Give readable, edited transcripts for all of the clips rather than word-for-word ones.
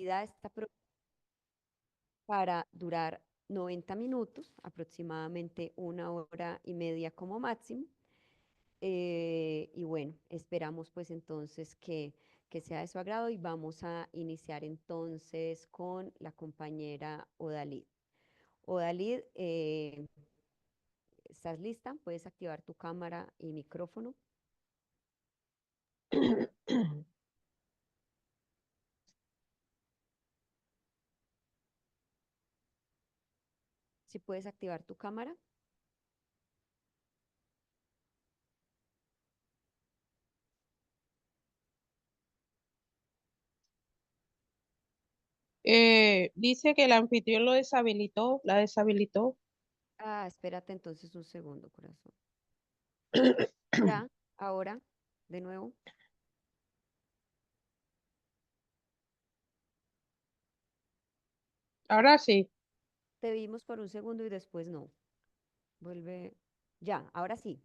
actividad está para durar 90 minutos, aproximadamente 1 hora y media como máximo. Y bueno, esperamos pues entonces que sea de su agrado y vamos a iniciar entonces con la compañera Odalid. Odalid, ¿estás lista? Puedes activar tu cámara y micrófono. Si puedes activar tu cámara. Dice que el anfitrión lo deshabilitó, la deshabilitó. Ah, espérate entonces un segundo, corazón. Ya, ahora, de nuevo. Ahora sí. Te vimos por un segundo y después no. Vuelve. Ya, ahora sí.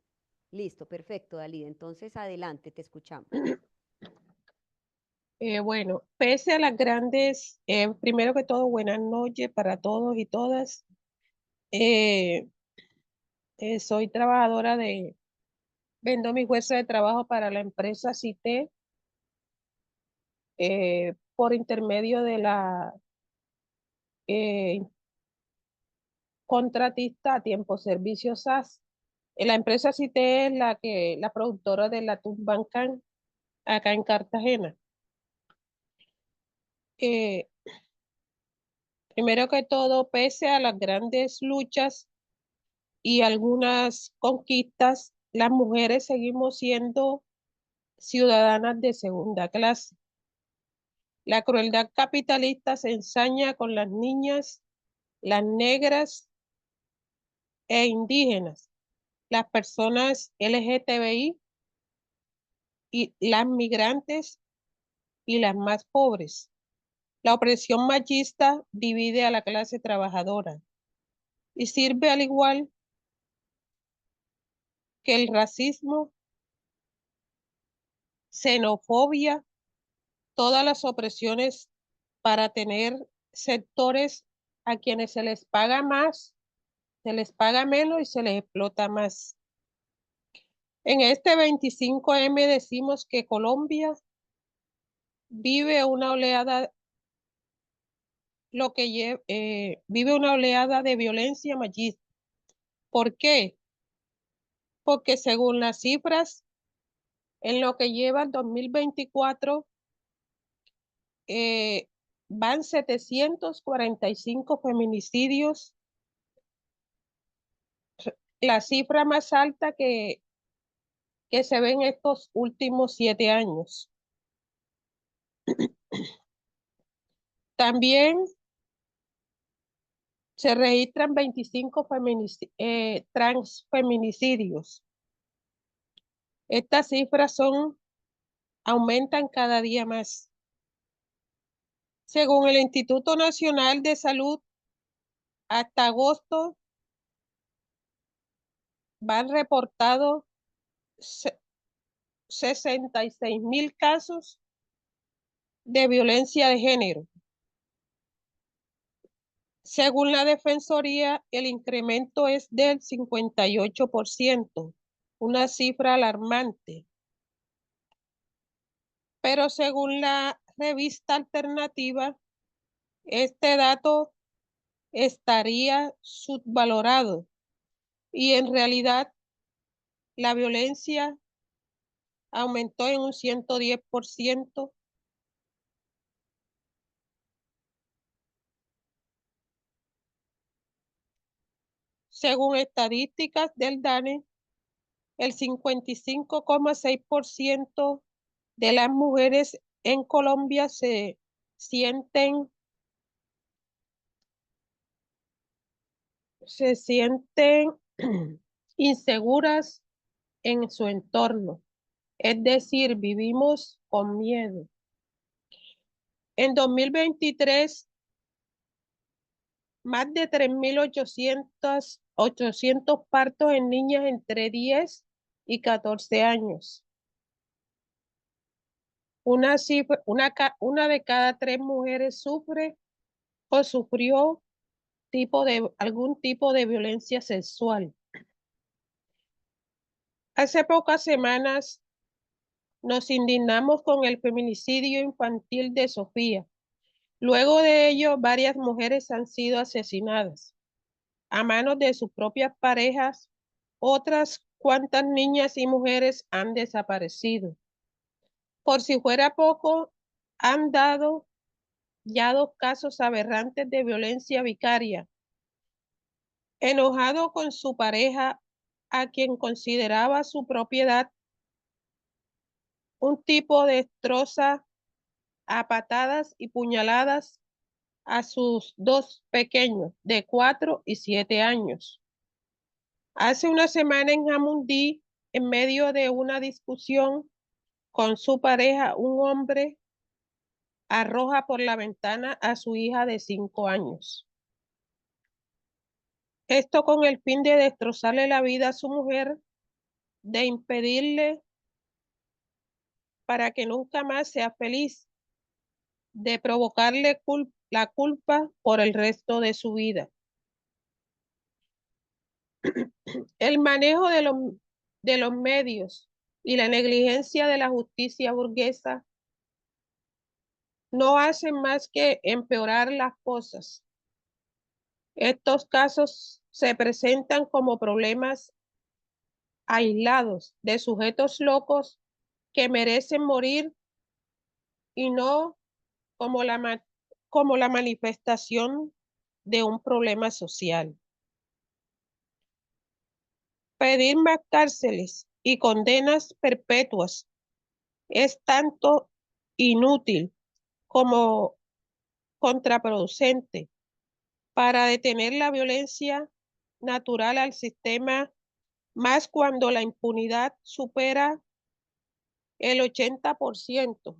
Listo, perfecto, Dalí. Entonces, adelante, te escuchamos. Bueno, pese a las grandes, primero que todo, buenas noches para todos y todas. Eh, Soy trabajadora vendo mi fuerza de trabajo para la empresa CITE por intermedio de la eh, contratista a tiempo servicio SAS. La empresa CITE es la productora de la Tumbancan acá en Cartagena. Eh, Primero que todo, pese a las grandes luchas y algunas conquistas, las mujeres seguimos siendo ciudadanas de segunda clase. La crueldad capitalista se ensaña con las niñas, las negras e indígenas, las personas LGTBI y las migrantes y las más pobres. La opresión machista divide a la clase trabajadora y sirve al igual que el racismo, xenofobia, todas las opresiones para tener sectores a quienes se les paga más, se les paga menos y se les explota más. En este 25M decimos que Colombia vive una oleada, vive una oleada de violencia machista. ¿Por qué? Porque según las cifras, en lo que lleva el 2024, eh, van 745 feminicidios, la cifra más alta que se ve en estos últimos 7 años. También se registran 25 transfeminicidios. Estas cifras aumentan cada día más. Según el Instituto Nacional de Salud, hasta agosto van reportados 66.000 casos de violencia de género. Según la Defensoría, el incremento es del 58%, una cifra alarmante. Pero según la revista Alternativa, este dato estaría subvalorado y en realidad la violencia aumentó en un 110%. Según estadísticas del DANE, el 55,6% de las mujeres en Colombia sienten, se sienten inseguras en su entorno. Es decir, vivimos con miedo. En 2023, más de 3.800 partos en niñas entre 10 y 14 años. una de cada 3 mujeres sufre o sufrió algún tipo de violencia sexual. Hace pocas semanas nos indignamos con el feminicidio infantil de Sofía. Luego de ello, varias mujeres han sido asesinadas a manos de sus propias parejas. Otras cuantas niñas y mujeres han desaparecido. Por si fuera poco, han dado ya 2 casos aberrantes de violencia vicaria. Enojado con su pareja, a quien consideraba su propiedad, un tipo destroza a patadas y puñaladas a sus 2 pequeños de 4 y 7 años. Hace una semana en Jamundí, en medio de una discusión con su pareja, un hombre arroja por la ventana a su hija de 5 años. Esto con el fin de destrozarle la vida a su mujer, de impedirle para que nunca más sea feliz, de provocarle la culpa por el resto de su vida. El manejo de los medios y la negligencia de la justicia burguesa no hacen más que empeorar las cosas. Estos casos se presentan como problemas aislados de sujetos locos que merecen morir y no como como la manifestación de un problema social. Pedir más cárceles y condenas perpetuas es tanto inútil como contraproducente para detener la violencia natural al sistema, más cuando la impunidad supera el 80%.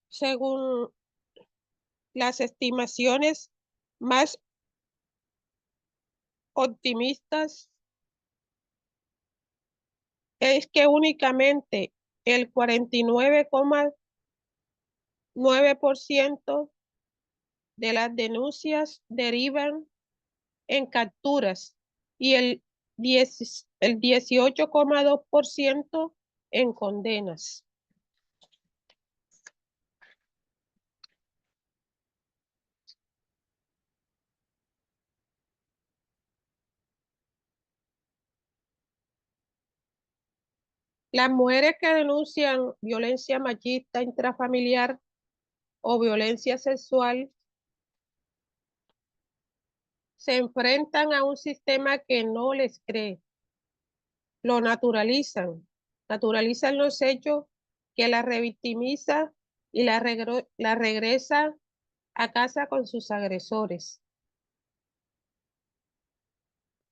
Según las estimaciones más optimistas, es que únicamente el 49,9% de las denuncias derivan en capturas y el 18,2% en condenas. Las mujeres que denuncian violencia machista intrafamiliar o violencia sexual se enfrentan a un sistema que no les cree, lo naturalizan los hechos, que la revictimiza y la regresa a casa con sus agresores.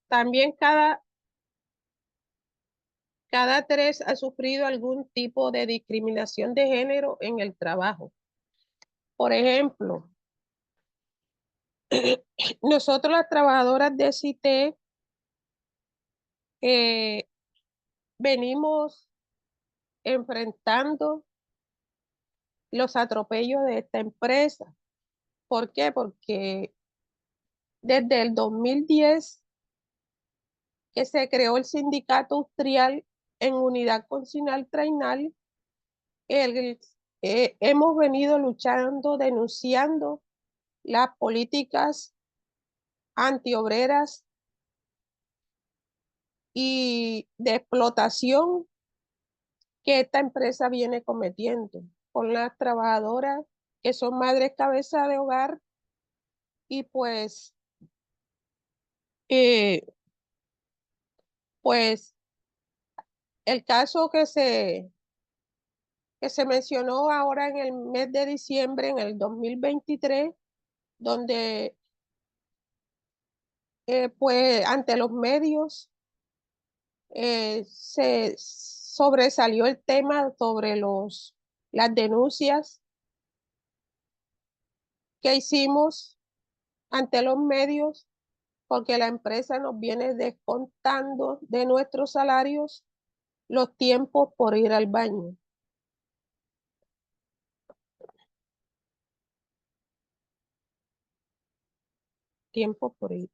También cada 3 ha sufrido algún tipo de discriminación de género en el trabajo. Por ejemplo, nosotros las trabajadoras de CITE venimos enfrentando los atropellos de esta empresa. ¿Por qué? Porque desde el 2010 que se creó el sindicato industrial en unidad con Sinal-Trainal, hemos venido luchando, denunciando las políticas antiobreras y de explotación que esta empresa viene cometiendo con las trabajadoras que son madres cabeza de hogar y eh, pues el caso que se mencionó ahora en el mes de diciembre, en el 2023, donde pues ante los medios se sobresalió el tema sobre las denuncias que hicimos ante los medios, porque la empresa nos viene descontando de nuestros salarios los tiempos por ir al baño. tiempo por ir.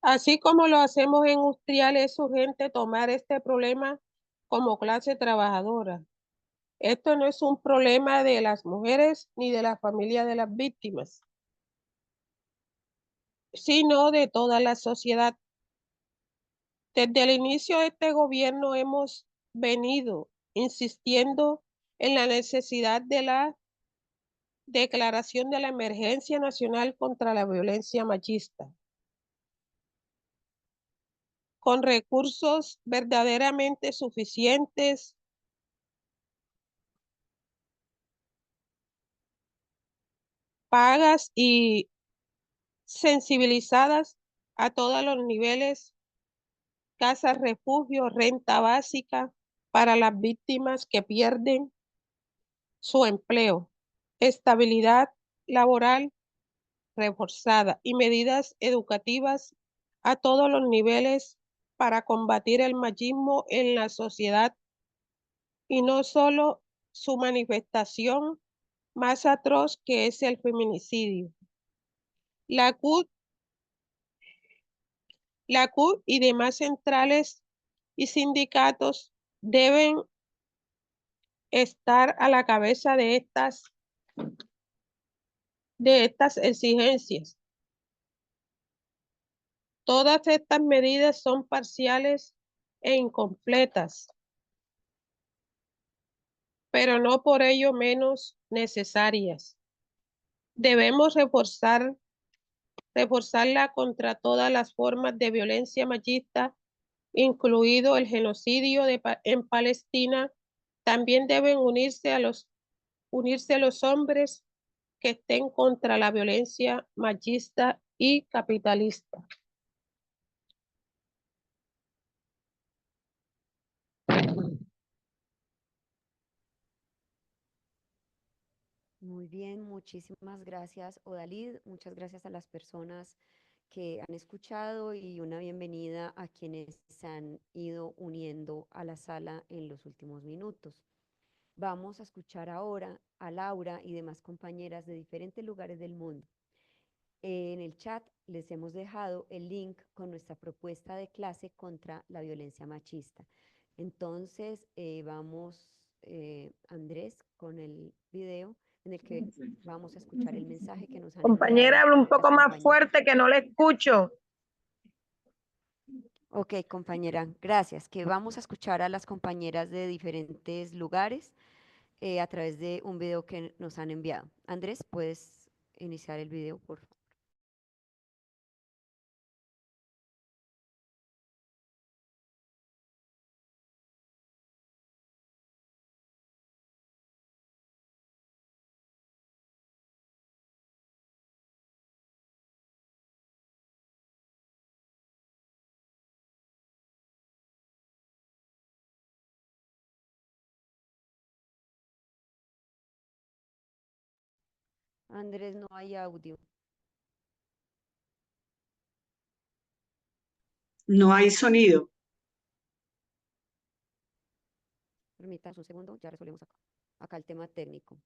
Así como lo hacemos en Ustrial, es urgente tomar este problema como clase trabajadora. Esto no es un problema de las mujeres ni de la familia de las víctimas, sino de toda la sociedad. Desde el inicio de este gobierno hemos venido insistiendo en la necesidad de la declaración de la emergencia nacional contra la violencia machista, con recursos verdaderamente suficientes, pagas y sensibilizadas a todos los niveles, casas refugio, renta básica para las víctimas que pierden su empleo, estabilidad laboral reforzada y medidas educativas a todos los niveles para combatir el machismo en la sociedad y no solo su manifestación más atroz que es el feminicidio. La CUT y demás centrales y sindicatos deben estar a la cabeza de estas exigencias. Todas estas medidas son parciales e incompletas, pero no por ello menos necesarias. Debemos reforzarla contra todas las formas de violencia machista, incluido el genocidio en Palestina. También deben unirse los hombres que estén contra la violencia machista y capitalista. Muy bien, muchísimas gracias, Odalid. Muchas gracias a las personas que han escuchado y una bienvenida a quienes se han ido uniendo a la sala en los últimos minutos. Vamos a escuchar ahora a Laura y demás compañeras de diferentes lugares del mundo. En el chat les hemos dejado el link con nuestra propuesta de clase contra la violencia machista. Entonces, vamos, Andrés, con el video en el que vamos a escuchar el mensaje que nos han Compañera, enviado habla un poco las más compañeras. fuerte que no le escucho. Ok, compañera, gracias. Que vamos a escuchar a las compañeras de diferentes lugares a través de un video que nos han enviado. Andrés, ¿puedes iniciar el video, por favor? Andrés, no hay audio. No hay sonido. Permítanos un segundo, ya resolvemos acá el tema técnico.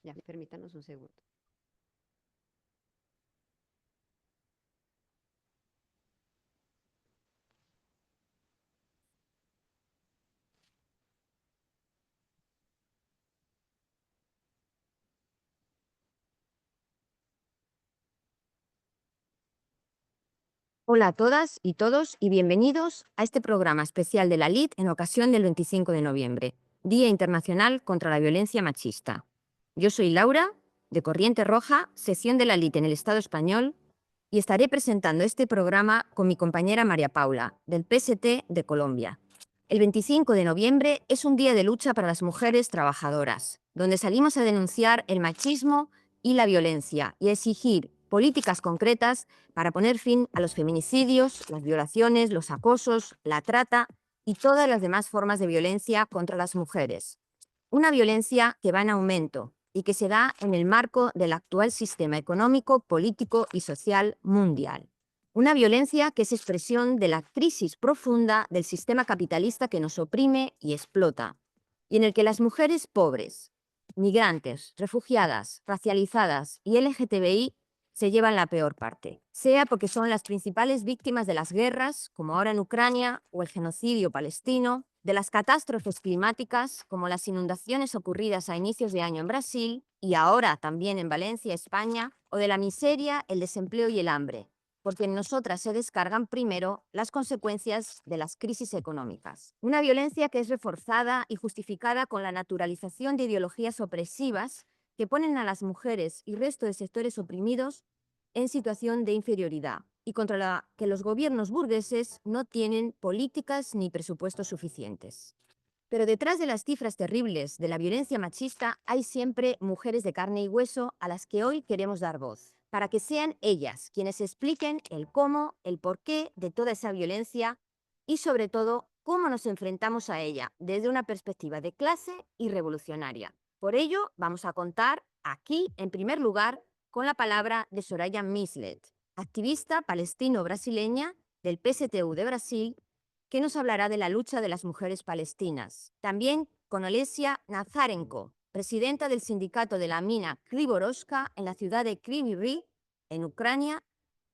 Ya, permítanos un segundo. Hola a todas y todos y bienvenidos a este programa especial de la LIT en ocasión del 25 de noviembre, Día Internacional contra la Violencia Machista. Yo soy Laura, de Corriente Roja, sección de la LIT en el Estado español, y estaré presentando este programa con mi compañera María Paula, del PST de Colombia. El 25 de noviembre es un día de lucha para las mujeres trabajadoras, donde salimos a denunciar el machismo y la violencia y a exigir políticas concretas para poner fin a los feminicidios, las violaciones, los acosos, la trata y todas las demás formas de violencia contra las mujeres. Una violencia que va en aumento y que se da en el marco del actual sistema económico, político y social mundial. Una violencia que es expresión de la crisis profunda del sistema capitalista que nos oprime y explota, y en el que las mujeres pobres, migrantes, refugiadas, racializadas y LGTBI se llevan la peor parte, sea porque son las principales víctimas de las guerras, como ahora en Ucrania, o el genocidio palestino, de las catástrofes climáticas, como las inundaciones ocurridas a inicios de año en Brasil y ahora también en Valencia, España, o de la miseria, el desempleo y el hambre, porque en nosotras se descargan primero las consecuencias de las crisis económicas. Una violencia que es reforzada y justificada con la naturalización de ideologías opresivas que ponen a las mujeres y resto de sectores oprimidos en situación de inferioridad y contra la que los gobiernos burgueses no tienen políticas ni presupuestos suficientes. Pero detrás de las cifras terribles de la violencia machista hay siempre mujeres de carne y hueso a las que hoy queremos dar voz, para que sean ellas quienes expliquen el cómo, el porqué de toda esa violencia y sobre todo cómo nos enfrentamos a ella desde una perspectiva de clase y revolucionaria. Por ello, vamos a contar aquí, en primer lugar, con la palabra de Soraya Mislet, activista palestino-brasileña del PSTU de Brasil, que nos hablará de la lucha de las mujeres palestinas. También con Olesia Nazarenko, presidenta del sindicato de la mina Krivoroshka en la ciudad de Kryvyi Rih, en Ucrania.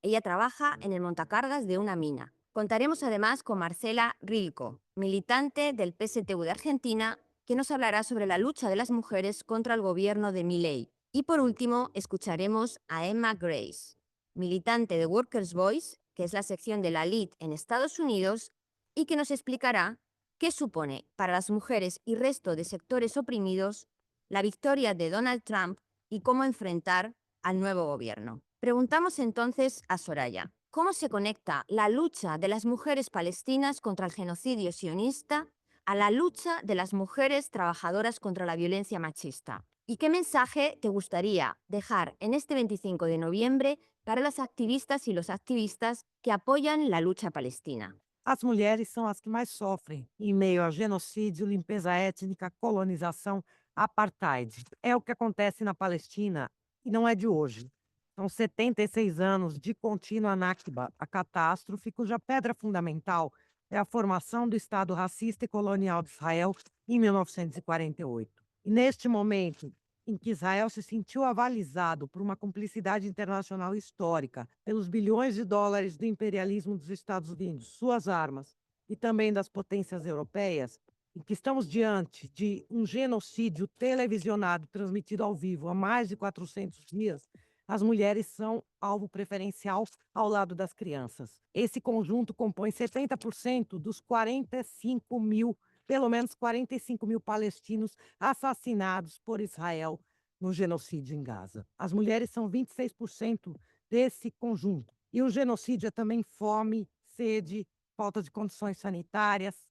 Ella trabaja en el montacargas de una mina. Contaremos además con Marcela Rilko, militante del PSTU de Argentina, que nos hablará sobre la lucha de las mujeres contra el gobierno de Milei. Y por último, escucharemos a Emma Grace, militante de Workers' Voice, que es la sección de la LID en Estados Unidos, y que nos explicará qué supone para las mujeres y resto de sectores oprimidos la victoria de Donald Trump y cómo enfrentar al nuevo gobierno. Preguntamos entonces a Soraya, ¿cómo se conecta la lucha de las mujeres palestinas contra el genocidio sionista a la lucha de las mujeres trabajadoras contra la violencia machista? ¿Y qué mensaje te gustaría dejar en este 25 de noviembre para las activistas y los activistas que apoyan la lucha palestina? As mulheres são as que mais sofrem em meio a genocídio, limpeza étnica, colonização, apartheid. É o que acontece na Palestina e não é de hoje. São 76 anos de contínua Nakba, a catástrofe cuja pedra fundamental é a formação do Estado racista e colonial de Israel em 1948. E neste momento em que Israel se sentiu avalizado por uma cumplicidade internacional histórica, pelos bilhões de dólares do imperialismo dos Estados Unidos, suas armas, e também das potências europeias, em que estamos diante de um genocídio televisionado, transmitido ao vivo há mais de 400 dias, as mulheres são alvo preferencial ao lado das crianças. Esse conjunto compõe 70% dos 45 mil, pelo menos 45 mil palestinos assassinados por Israel no genocídio em Gaza. As mulheres são 26% desse conjunto. E o genocídio é também fome, sede, falta de condições sanitárias.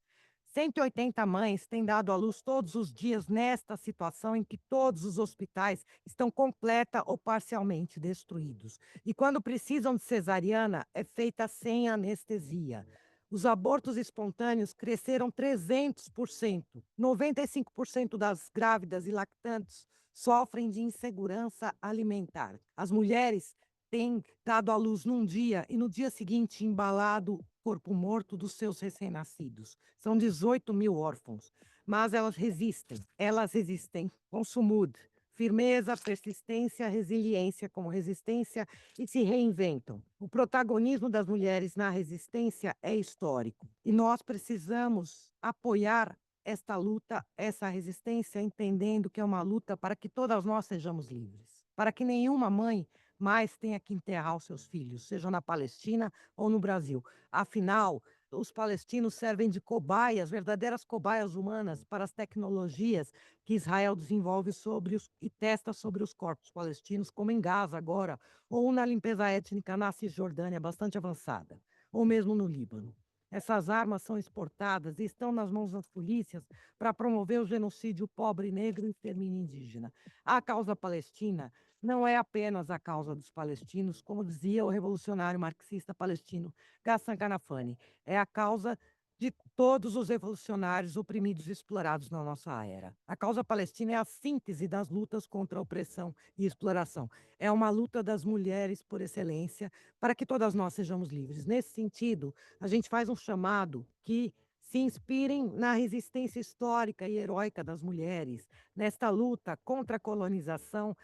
180 mães têm dado à luz todos os dias nesta situação em que todos os hospitais estão completa ou parcialmente destruídos. E quando precisam de cesariana, é feita sem anestesia. Os abortos espontâneos cresceram 300%. 95% das grávidas e lactantes sofrem de insegurança alimentar. As mulheres têm dado à luz num dia e no dia seguinte embalado o corpo morto dos seus recém-nascidos. São 18 mil órfãos, mas elas resistem com sumud, firmeza, persistência, resiliência como resistência e se reinventam. O protagonismo das mulheres na resistência é histórico e nós precisamos apoiar esta luta, essa resistência, entendendo que é uma luta para que todas nós sejamos livres, para que nenhuma mãe mais tenha que enterrar os seus filhos, seja na Palestina ou no Brasil. Afinal, os palestinos servem de cobaias, verdadeiras cobaias humanas para as tecnologias que Israel desenvolve e testa sobre os corpos palestinos, como em Gaza agora, ou na limpeza étnica na Cisjordânia, bastante avançada, ou mesmo no Líbano. Essas armas são exportadas e estão nas mãos das polícias para promover o genocídio pobre, negro e extermínio indígena. A causa palestina não é apenas a causa dos palestinos, como dizia o revolucionário marxista palestino Ghassan Kanafani, é a causa de todos os revolucionários oprimidos e explorados na nossa era. A causa palestina é a síntese das lutas contra a opressão e exploração. É uma luta das mulheres por excelência para que todas nós sejamos livres. Nesse sentido, a gente faz um chamado que se inspirem na resistência histórica e heróica das mulheres, nesta luta contra a colonização,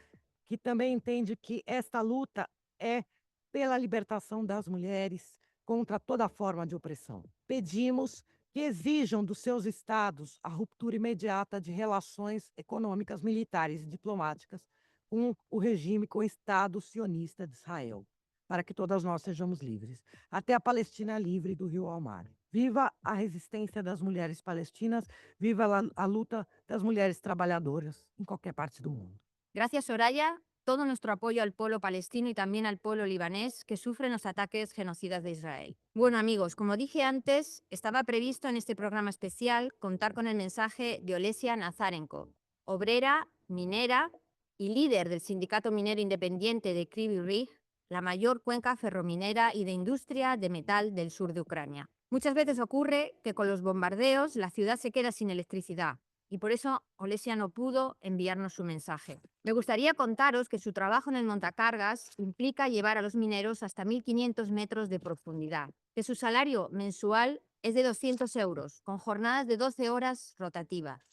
que também entende que esta luta é pela libertação das mulheres contra toda forma de opressão. Pedimos que exijam dos seus estados a ruptura imediata de relações econômicas, militares e diplomáticas com o regime, com o Estado sionista de Israel, para que todas nós sejamos livres. Até a Palestina livre do rio ao mar. Viva a resistência das mulheres palestinas, viva a luta das mulheres trabalhadoras em qualquer parte do mundo. Gracias, Soraya. Todo nuestro apoyo al pueblo palestino y también al pueblo libanés que sufren los ataques genocidas de Israel. Bueno, amigos, como dije antes, estaba previsto en este programa especial contar con el mensaje de Olesia Nazarenko, obrera, minera y líder del Sindicato Minero Independiente de Kryvyi Rih, la mayor cuenca ferrominera y de industria de metal del sur de Ucrania. Muchas veces ocurre que con los bombardeos la ciudad se queda sin electricidad. Y por eso Olesia no pudo enviarnos su mensaje. Me gustaría contaros que su trabajo en el montacargas implica llevar a los mineros hasta 1.500 metros de profundidad, que su salario mensual es de 200 euros, con jornadas de 12 horas rotativas,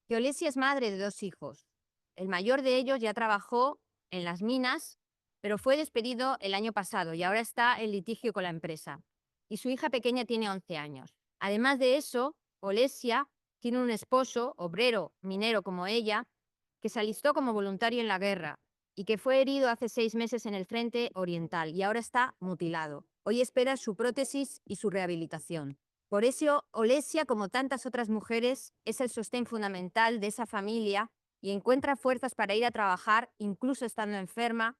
que Olesia es madre de 2 hijos. El mayor de ellos ya trabajó en las minas, pero fue despedido el año pasado y ahora está en litigio con la empresa. Y su hija pequeña tiene 11 años. Además de eso, Olesia tiene un esposo, obrero, minero como ella, que se alistó como voluntario en la guerra y que fue herido hace 6 meses en el frente oriental y ahora está mutilado. Hoy espera su prótesis y su rehabilitación. Por eso, Olesia, como tantas otras mujeres, es el sostén fundamental de esa familia y encuentra fuerzas para ir a trabajar, incluso estando enferma,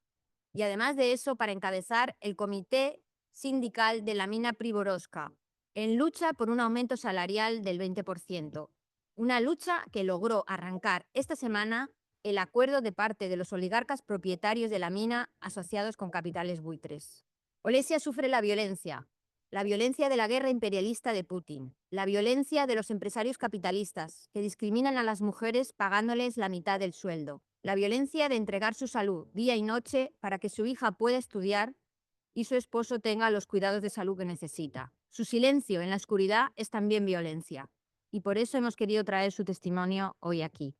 y además de eso, para encabezar el comité sindical de la mina Priborovska, en lucha por un aumento salarial del 20%. Una lucha que logró arrancar esta semana el acuerdo de parte de los oligarcas propietarios de la mina asociados con capitales buitres. Olesia sufre la violencia de la guerra imperialista de Putin, la violencia de los empresarios capitalistas que discriminan a las mujeres pagándoles la mitad del sueldo, la violencia de entregar su salud día y noche para que su hija pueda estudiar y su esposo tenga los cuidados de salud que necesita. Su silencio en la oscuridad es también violencia y por eso hemos querido traer su testimonio hoy aquí.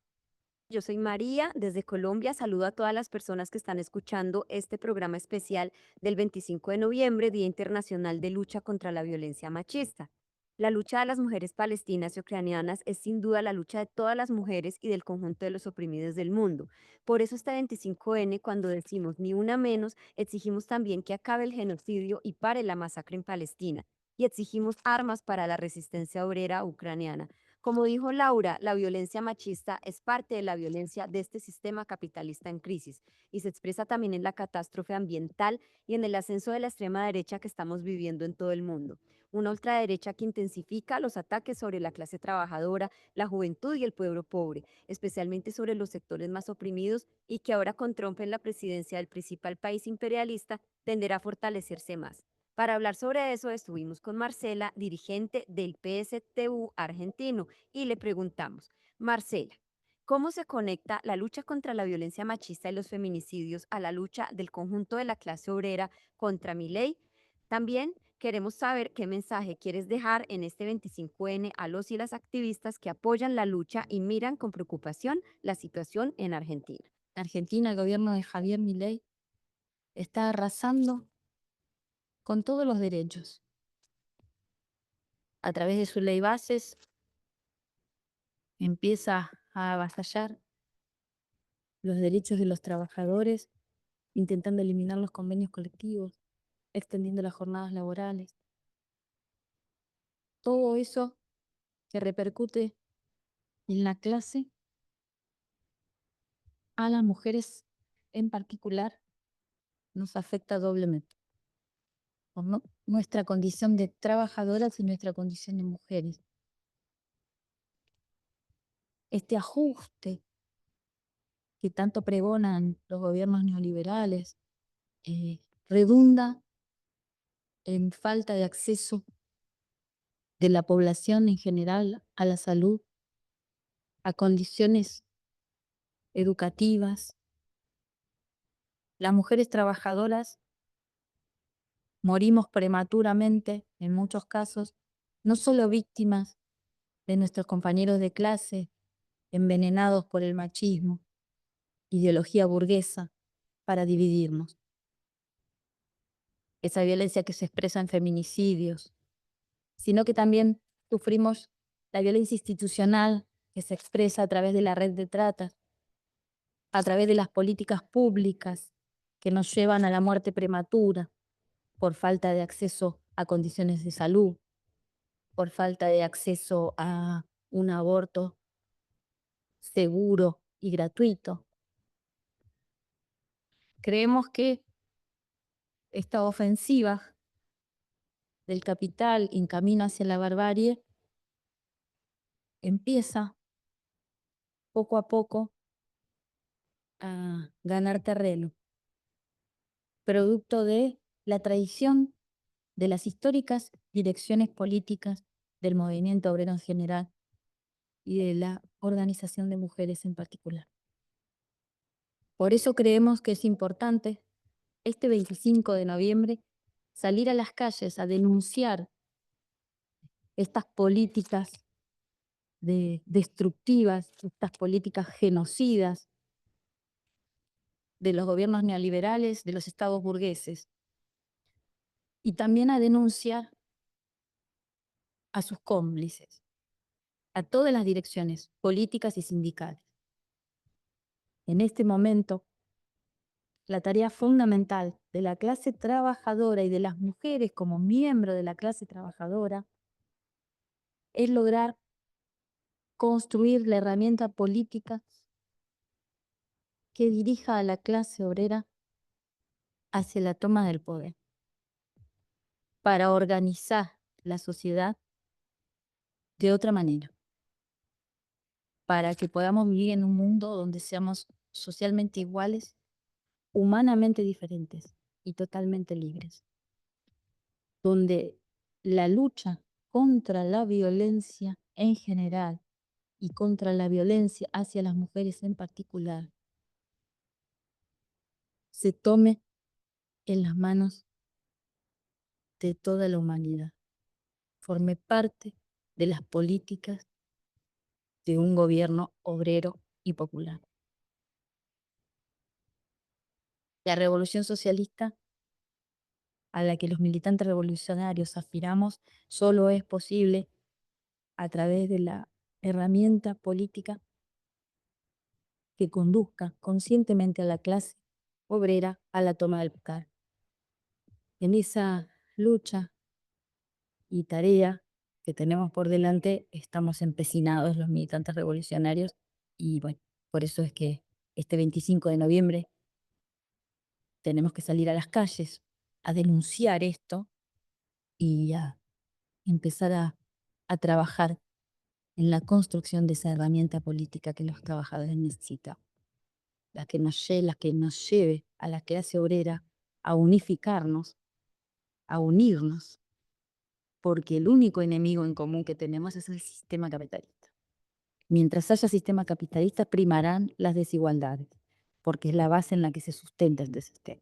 Yo soy María, desde Colombia. Saludo a todas las personas que están escuchando este programa especial del 25 de noviembre, Día Internacional de Lucha contra la Violencia Machista. La lucha de las mujeres palestinas y ucranianas es sin duda la lucha de todas las mujeres y del conjunto de los oprimidos del mundo. Por eso este 25N, cuando decimos ni una menos, exigimos también que acabe el genocidio y pare la masacre en Palestina. Y exigimos armas para la resistencia obrera ucraniana. Como dijo Laura, la violencia machista es parte de la violencia de este sistema capitalista en crisis y se expresa también en la catástrofe ambiental y en el ascenso de la extrema derecha que estamos viviendo en todo el mundo. Una ultraderecha que intensifica los ataques sobre la clase trabajadora, la juventud y el pueblo pobre, especialmente sobre los sectores más oprimidos y que ahora con Trump en la presidencia del principal país imperialista tenderá a fortalecerse más. Para hablar sobre eso estuvimos con Marcela, dirigente del PSTU argentino, y le preguntamos, Marcela, ¿cómo se conecta la lucha contra la violencia machista y los feminicidios a la lucha del conjunto de la clase obrera contra Milei? También queremos saber qué mensaje quieres dejar en este 25N a los y las activistas que apoyan la lucha y miran con preocupación la situación en Argentina. En Argentina, el gobierno de Javier Milei está arrasando con todos los derechos. A través de su ley bases, empieza a avasallar los derechos de los trabajadores, intentando eliminar los convenios colectivos, extendiendo las jornadas laborales. Todo eso que repercute en la clase, a las mujeres en particular, nos afecta doblemente. Por nuestra condición de trabajadoras y nuestra condición de mujeres. Este ajuste que tanto pregonan los gobiernos neoliberales redunda en falta de acceso de la población en general a la salud, a condiciones educativas. Las mujeres trabajadoras morimos prematuramente, en muchos casos, no solo víctimas de nuestros compañeros de clase, envenenados por el machismo, ideología burguesa, para dividirnos. Esa violencia que se expresa en feminicidios, sino que también sufrimos la violencia institucional que se expresa a través de la red de trata, a través de las políticas públicas que nos llevan a la muerte prematura por falta de acceso a condiciones de salud, por falta de acceso a un aborto seguro y gratuito. Creemos que esta ofensiva del capital en camino hacia la barbarie empieza poco a poco a ganar terreno, producto de la tradición de las históricas direcciones políticas del movimiento obrero en general y de la organización de mujeres en particular. Por eso creemos que es importante este 25 de noviembre salir a las calles a denunciar estas políticas destructivas, estas políticas genocidas de los gobiernos neoliberales, de los estados burgueses, y también a denunciar a sus cómplices, a todas las direcciones políticas y sindicales. En este momento, la tarea fundamental de la clase trabajadora y de las mujeres como miembro de la clase trabajadora es lograr construir la herramienta política que dirija a la clase obrera hacia la toma del poder, para organizar la sociedad de otra manera, para que podamos vivir en un mundo donde seamos socialmente iguales, humanamente diferentes y totalmente libres, donde la lucha contra la violencia en general y contra la violencia hacia las mujeres en particular se tome en las manos de toda la humanidad, forme parte de las políticas de un gobierno obrero y popular. La revolución socialista a la que los militantes revolucionarios aspiramos solo es posible a través de la herramienta política que conduzca conscientemente a la clase obrera a la toma del poder. En esa lucha y tarea que tenemos por delante estamos empecinados los militantes revolucionarios y bueno, por eso es que este 25 de noviembre tenemos que salir a las calles a denunciar esto y a empezar a trabajar en la construcción de esa herramienta política que los trabajadores necesitan, la que nos lleve a la clase obrera a unificarnos, a unirnos, porque el único enemigo en común que tenemos es el sistema capitalista. Mientras haya sistema capitalista, primarán las desigualdades, porque es la base en la que se sustenta este sistema.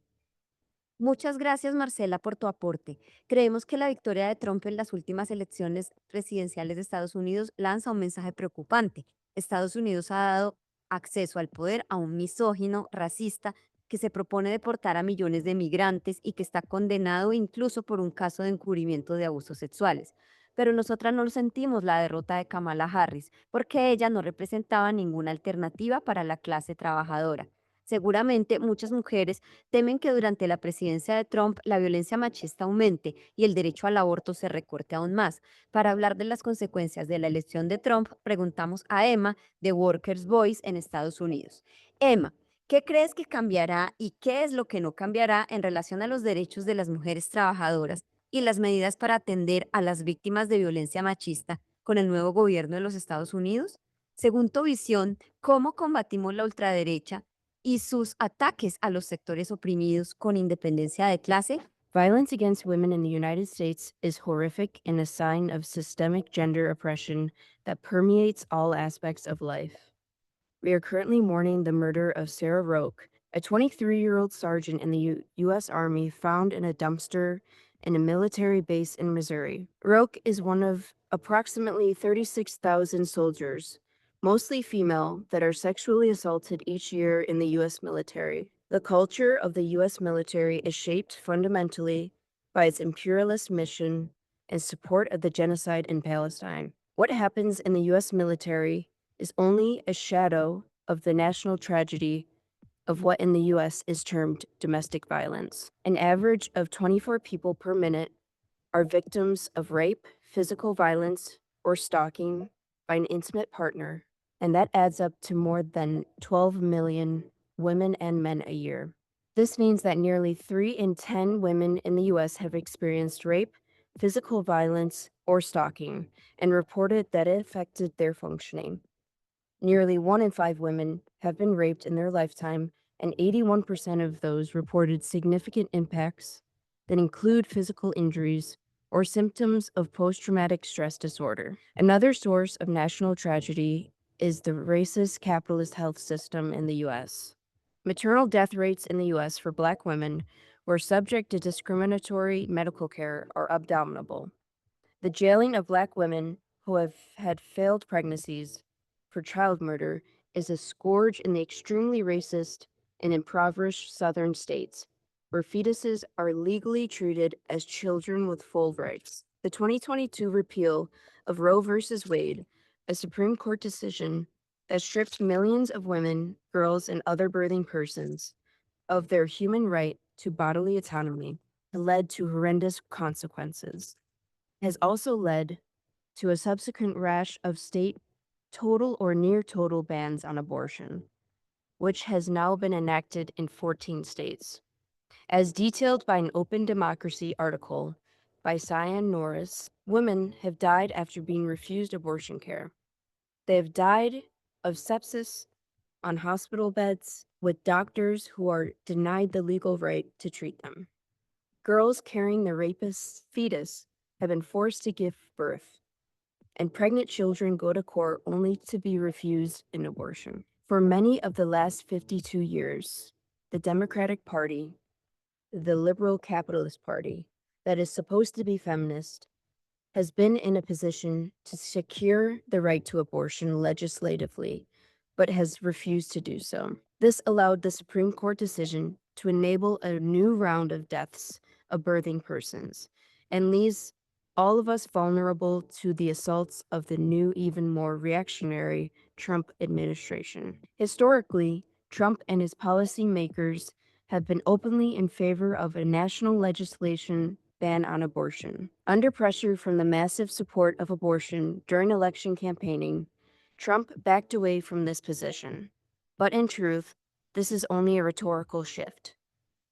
Muchas gracias, Marcela, por tu aporte. Creemos que la victoria de Trump en las últimas elecciones presidenciales de Estados Unidos lanza un mensaje preocupante. Estados Unidos ha dado acceso al poder a un misógino, racista, que se propone deportar a millones de migrantes y que está condenado incluso por un caso de encubrimiento de abusos sexuales. Pero nosotras no sentimos la derrota de Kamala Harris porque ella no representaba ninguna alternativa para la clase trabajadora. Seguramente muchas mujeres temen que durante la presidencia de Trump la violencia machista aumente y el derecho al aborto se recorte aún más. Para hablar de las consecuencias de la elección de Trump, preguntamos a Emma de Workers' Voice en Estados Unidos. Emma, ¿qué crees que cambiará y qué es lo que no cambiará en relación a los derechos de las mujeres trabajadoras y las medidas para atender a las víctimas de violencia machista con el nuevo gobierno de los Estados Unidos? Según tu visión, ¿cómo combatimos la ultraderecha y sus ataques a los sectores oprimidos con independencia de clase? Violence against women in the United States is horrific and a sign of systemic gender oppression that permeates all aspects of life. We are currently mourning the murder of Sarah Roque, a 23-year-old sergeant in the U.S. Army found in a dumpster in a military base in Missouri. Roque is one of approximately 36,000 soldiers, mostly female, that are sexually assaulted each year in the U.S. military. The culture of the U.S. military is shaped fundamentally by its imperialist mission and support of the genocide in Palestine. What happens in the U.S. military is only a shadow of the national tragedy of what in the U.S. is termed domestic violence. An average of 24 people per minute are victims of rape, physical violence, or stalking by an intimate partner, and that adds up to more than 12 million women and men a year. This means that nearly 3 in 10 women in the U.S. have experienced rape, physical violence, or stalking, and reported that it affected their functioning. Nearly 1 in 5 women have been raped in their lifetime, and 81% of those reported significant impacts that include physical injuries or symptoms of post-traumatic stress disorder. Another source of national tragedy is the racist capitalist health system in the U.S. Maternal death rates in the U.S. for Black women who are subject to discriminatory medical care are abominable. The jailing of Black women who have had failed pregnancies for child murder is a scourge in the extremely racist and impoverished southern states, where fetuses are legally treated as children with full rights. The 2022 repeal of Roe v. Wade, a Supreme Court decision that stripped millions of women, girls, and other birthing persons of their human right to bodily autonomy, led to horrendous consequences. Has also led to a subsequent rash of state total or near total bans on abortion, which has now been enacted in 14 states. As detailed by an Open Democracy article by Cyan Norris, women have died after being refused abortion care. They have died of sepsis on hospital beds with doctors who are denied the legal right to treat them. Girls carrying the rapist's fetus have been forced to give birth, and pregnant children go to court only to be refused an abortion. For many of the last 52 years, the Democratic Party, the liberal capitalist party that is supposed to be feminist, has been in a position to secure the right to abortion legislatively, but has refused to do so. This allowed the Supreme Court decision to enable a new round of deaths of birthing persons and leaves all of us vulnerable to the assaults of the new, even more reactionary Trump administration. Historically, Trump and his policymakers have been openly in favor of a national legislation ban on abortion. Under pressure from the massive support of abortion during election campaigning, Trump backed away from this position. But in truth, this is only a rhetorical shift.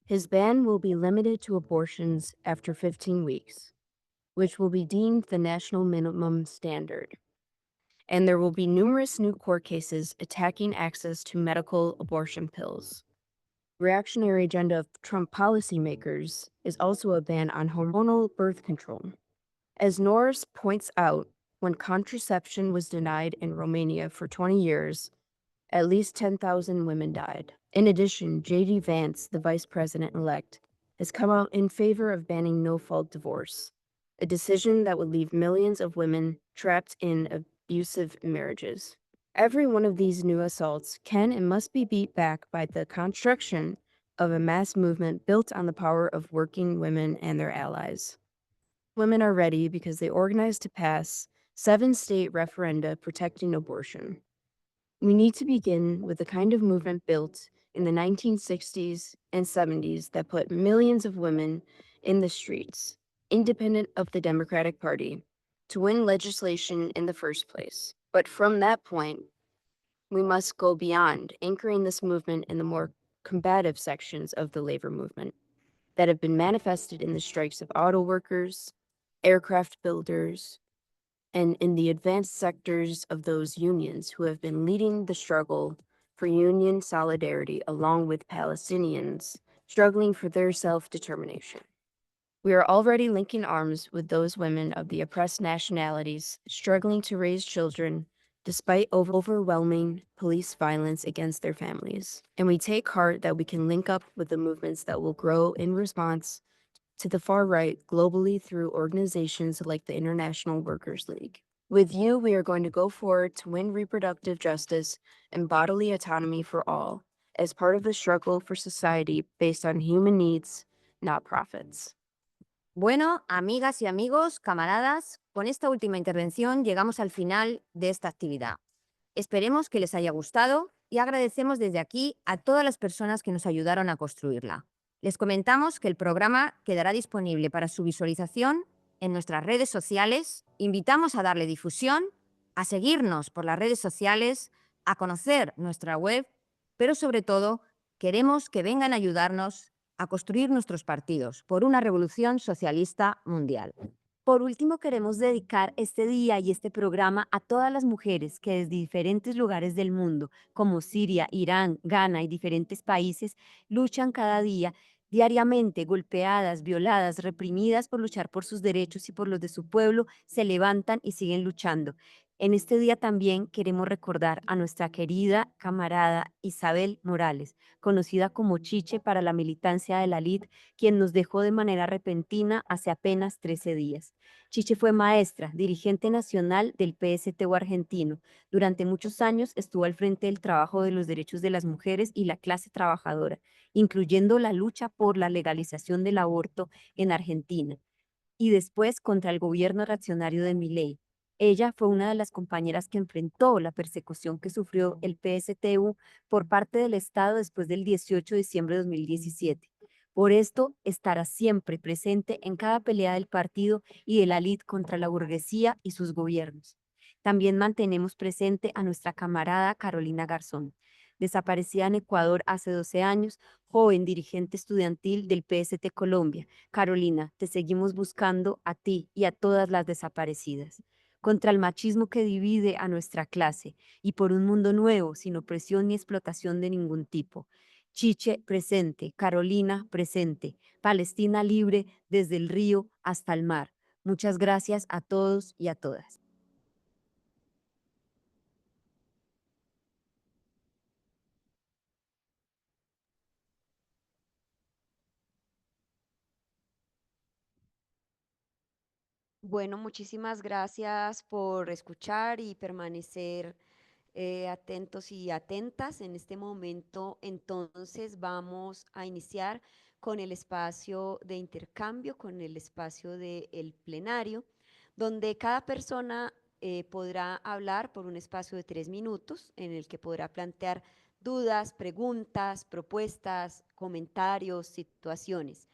His ban will be limited to abortions after 15 weeks, which will be deemed the national minimum standard. And there will be numerous new court cases attacking access to medical abortion pills. Reactionary agenda of Trump policymakers is also a ban on hormonal birth control. As Norris points out, when contraception was denied in Romania for 20 years, at least 10,000 women died. In addition, J.D. Vance, the vice president-elect, has come out in favor of banning no-fault divorce, a decision that would leave millions of women trapped in abusive marriages. Every one of these new assaults can and must be beat back by the construction of a mass movement built on the power of working women and their allies. Women are ready because they organized to pass 7 state referenda protecting abortion. We need to begin with the kind of movement built in the 1960s and 70s that put millions of women in the streets, independent of the Democratic Party, to win legislation in the first place. But from that point, we must go beyond anchoring this movement in the more combative sections of the labor movement that have been manifested in the strikes of auto workers, aircraft builders, and in the advanced sectors of those unions who have been leading the struggle for union solidarity along with Palestinians struggling for their self-determination. We are already linking arms with those women of the oppressed nationalities struggling to raise children despite overwhelming police violence against their families. And we take heart that we can link up with the movements that will grow in response to the far right globally through organizations like the International Workers' League. With you, we are going to go forward to win reproductive justice and bodily autonomy for all as part of the struggle for society based on human needs, not profits. Bueno, amigas y amigos, camaradas, con esta última intervención llegamos al final de esta actividad. Esperemos que les haya gustado y agradecemos desde aquí a todas las personas que nos ayudaron a construirla. Les comentamos que el programa quedará disponible para su visualización en nuestras redes sociales. Invitamos a darle difusión, a seguirnos por las redes sociales, a conocer nuestra web, pero sobre todo queremos que vengan a ayudarnos a construir nuestros partidos por una revolución socialista mundial. Por último, queremos dedicar este día y este programa a todas las mujeres que desde diferentes lugares del mundo, como Siria, Irán, Ghana y diferentes países, luchan cada día, diariamente, golpeadas, violadas, reprimidas por luchar por sus derechos y por los de su pueblo, se levantan y siguen luchando. En este día también queremos recordar a nuestra querida camarada Isabel Morales, conocida como Chiche para la militancia de la LID, quien nos dejó de manera repentina hace apenas 13 días. Chiche fue maestra, dirigente nacional del PSTU argentino. Durante muchos años estuvo al frente del trabajo de los derechos de las mujeres y la clase trabajadora, incluyendo la lucha por la legalización del aborto en Argentina y después contra el gobierno reaccionario de Milei. Ella fue una de las compañeras que enfrentó la persecución que sufrió el PSTU por parte del Estado después del 18 de diciembre de 2017. Por esto, estará siempre presente en cada pelea del partido y de la lid contra la burguesía y sus gobiernos. También mantenemos presente a nuestra camarada Carolina Garzón, desaparecida en Ecuador hace 12 años, joven dirigente estudiantil del PST Colombia. Carolina, te seguimos buscando a ti y a todas las desaparecidas. Contra el machismo que divide a nuestra clase y por un mundo nuevo, sin opresión ni explotación de ningún tipo. Chiche presente, Carolina presente, Palestina libre desde el río hasta el mar. Muchas gracias a todos y a todas. Bueno, muchísimas gracias por escuchar y permanecer atentos y atentas. En este momento, entonces, vamos a iniciar con el espacio de intercambio, con el espacio del plenario, donde cada persona podrá hablar por un espacio de 3 minutos, en el que podrá plantear dudas, preguntas, propuestas, comentarios, situaciones.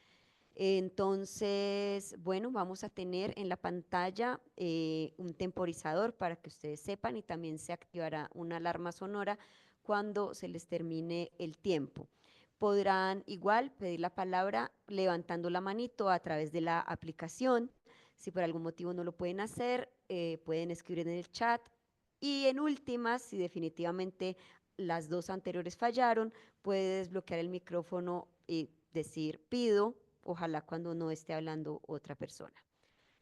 Entonces, bueno, vamos a tener en la pantalla un temporizador para que ustedes sepan y también se activará una alarma sonora cuando se les termine el tiempo. Podrán igual pedir la palabra levantando la manito a través de la aplicación. Si por algún motivo no lo pueden hacer, pueden escribir en el chat. Y en últimas, si definitivamente las dos anteriores fallaron, puede desbloquear el micrófono y decir pido, ojalá cuando no esté hablando otra persona.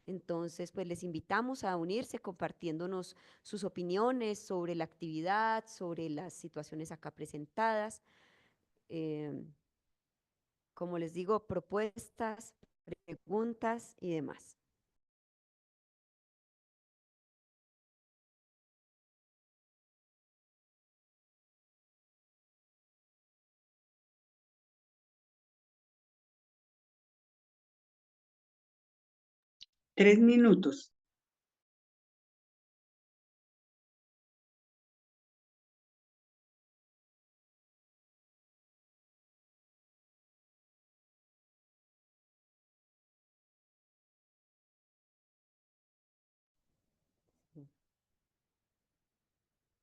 Entonces, pues les invitamos a unirse compartiéndonos sus opiniones sobre la actividad, sobre las situaciones acá presentadas. eh, como les digo, propuestas, preguntas y demás. Tres minutos.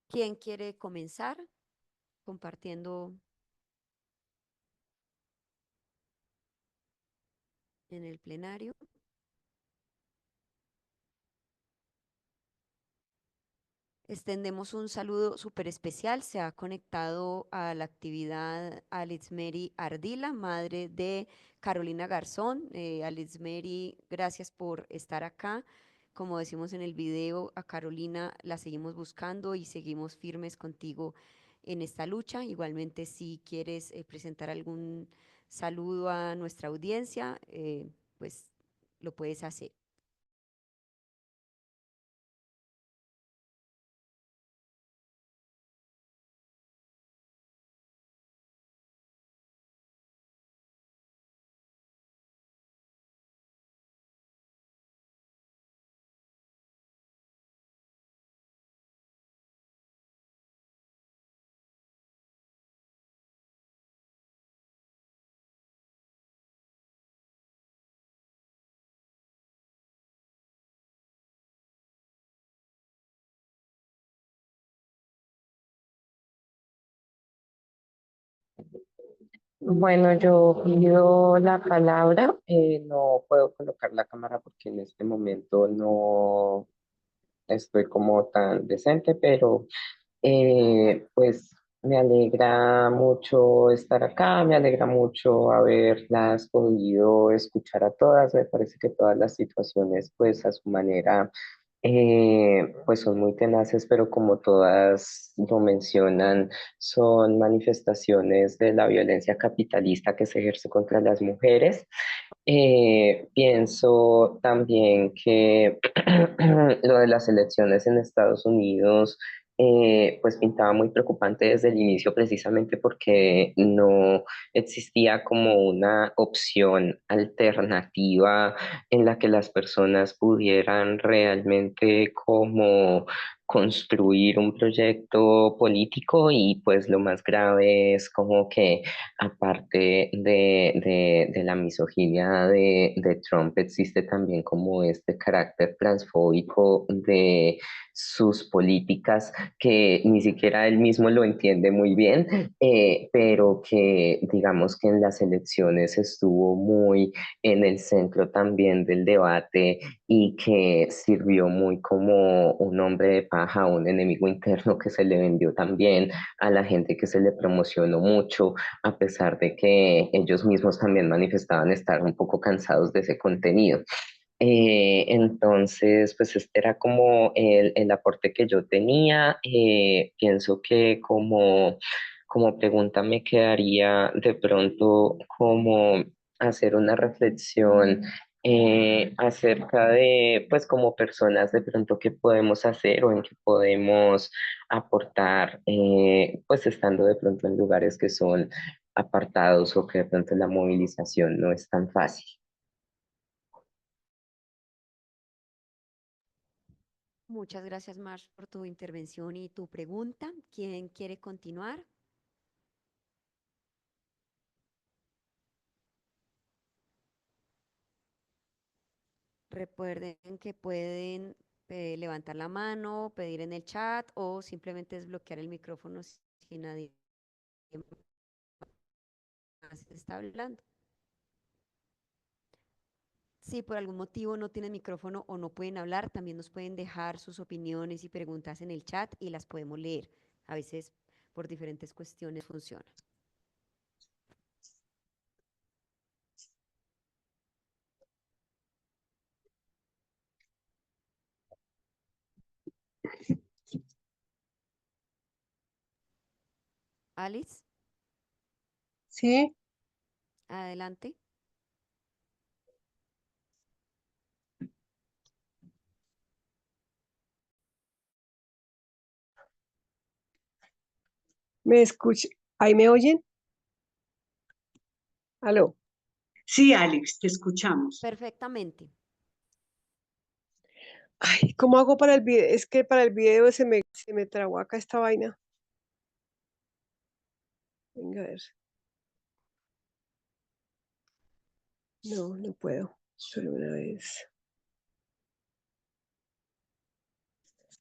¿Quién quiere comenzar compartiendo en el plenario? Extendemos un saludo súper especial. Se ha conectado a la actividad Alizmeri Ardila, madre de Carolina Garzón. Alizmeri, gracias por estar acá. Como decimos en el video, a Carolina la seguimos buscando y seguimos firmes contigo en esta lucha. Igualmente, si quieres presentar algún saludo a nuestra audiencia, pues lo puedes hacer. Bueno, yo pido la palabra. No puedo colocar la cámara porque en este momento no estoy como tan decente, pero pues me alegra mucho estar acá, me alegra mucho haberlas podido escuchar a todas. Me parece que todas las situaciones, pues a su manera, pues son muy tenaces, pero como todas lo mencionan, son manifestaciones de la violencia capitalista que se ejerce contra las mujeres. Pienso también que lo de las elecciones en Estados Unidos pues pintaba muy preocupante desde el inicio precisamente porque no existía como una opción alternativa en la que las personas pudieran realmente como construir un proyecto político. Y pues lo más grave es como que aparte de la misoginia de Trump, existe también como este carácter transfóbico de sus políticas que ni siquiera él mismo lo entiende muy bien, pero que digamos que en las elecciones estuvo muy en el centro también del debate y que sirvió muy como un hombre de paja, un enemigo interno que se le vendió también a la gente, que se le promocionó mucho, a pesar de que ellos mismos también manifestaban estar un poco cansados de ese contenido. Entonces, pues este era como el aporte que yo tenía. Pienso que como pregunta me quedaría de pronto como hacer una reflexión acerca de, pues como personas de pronto qué podemos hacer o en qué podemos aportar, pues estando de pronto en lugares que son apartados o que de pronto la movilización no es tan fácil. Muchas gracias, Marsh, por tu intervención y tu pregunta. ¿Quién quiere continuar? Recuerden que pueden levantar la mano, pedir en el chat o simplemente desbloquear el micrófono si nadie más está hablando. Si por algún motivo no tienen micrófono o no pueden hablar, también nos pueden dejar sus opiniones y preguntas en el chat y las podemos leer. A veces por diferentes cuestiones funciona. Alice, Sí, adelante. me escucha. ¿Ahí me oyen? Aló. Sí, Alex, te escuchamos. Perfectamente. Ay, ¿cómo hago para el video? Es que para el video se me trabó acá esta vaina. Venga, a ver. No, no puedo. Solo una vez.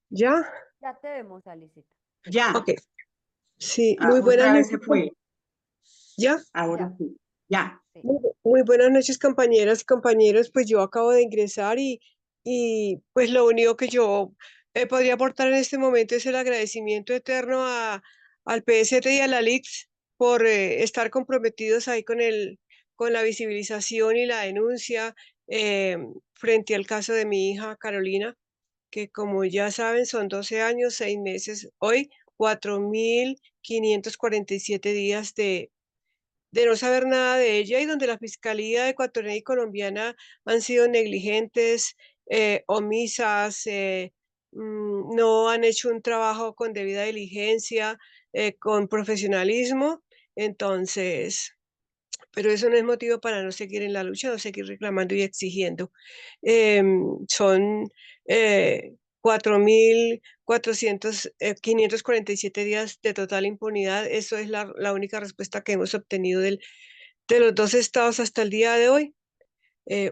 ¿Ya? Ya te vemos, Alicita. Ya, Ok. Sí, muy buenas otra vez se noches. fue. ¿Ya? Ahora Ya. sí. Ya. Sí. Muy buenas noches, compañeras y compañeros. Pues yo acabo de ingresar y pues lo único que yo podría aportar en este momento es el agradecimiento eterno al PST y a la LICS por estar comprometidos ahí con la visibilización y la denuncia eh, frente al caso de mi hija Carolina, que como ya saben son 12 años, 6 meses, hoy 4.547 días de no saber nada de ella y donde la Fiscalía ecuatoriana y colombiana han sido negligentes, omisas, no han hecho un trabajo con debida diligencia, con profesionalismo. Entonces, pero eso no es motivo para no seguir en la lucha, no seguir reclamando y exigiendo. Son 547 días de total impunidad. Eso es la única respuesta que hemos obtenido de los dos estados hasta el día de hoy.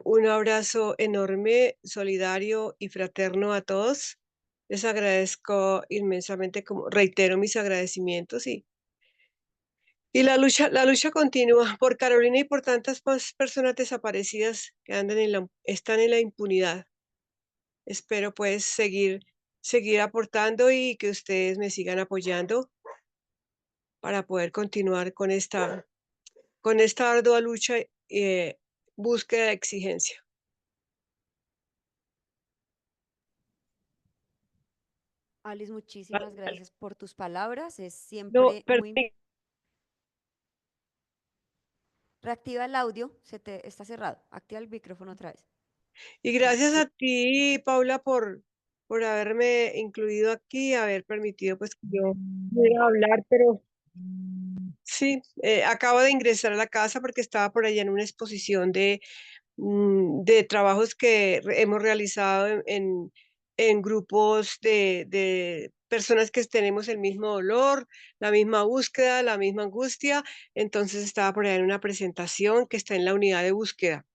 Un abrazo enorme, solidario y fraterno a todos. Les agradezco inmensamente, como reitero mis agradecimientos y la lucha continúa por Carolina y por tantas más personas desaparecidas que andan están en la impunidad. Espero pues seguir aportando y que ustedes me sigan apoyando para poder continuar con esta ardua lucha, búsqueda de exigencia. Alice, muchísimas gracias por tus palabras. Es No, siempre perdón. muy... Reactiva el audio, está cerrado. Activa el micrófono otra vez. Y gracias Sí. a ti, Paula, por haberme incluido aquí, haber permitido pues que yo pudiera hablar, pero sí, acabo de ingresar a la casa porque estaba por allá en una exposición de trabajos que hemos realizado en grupos de personas que tenemos el mismo dolor, la misma búsqueda, la misma angustia. Entonces estaba por allá en una presentación que está en la unidad de búsqueda.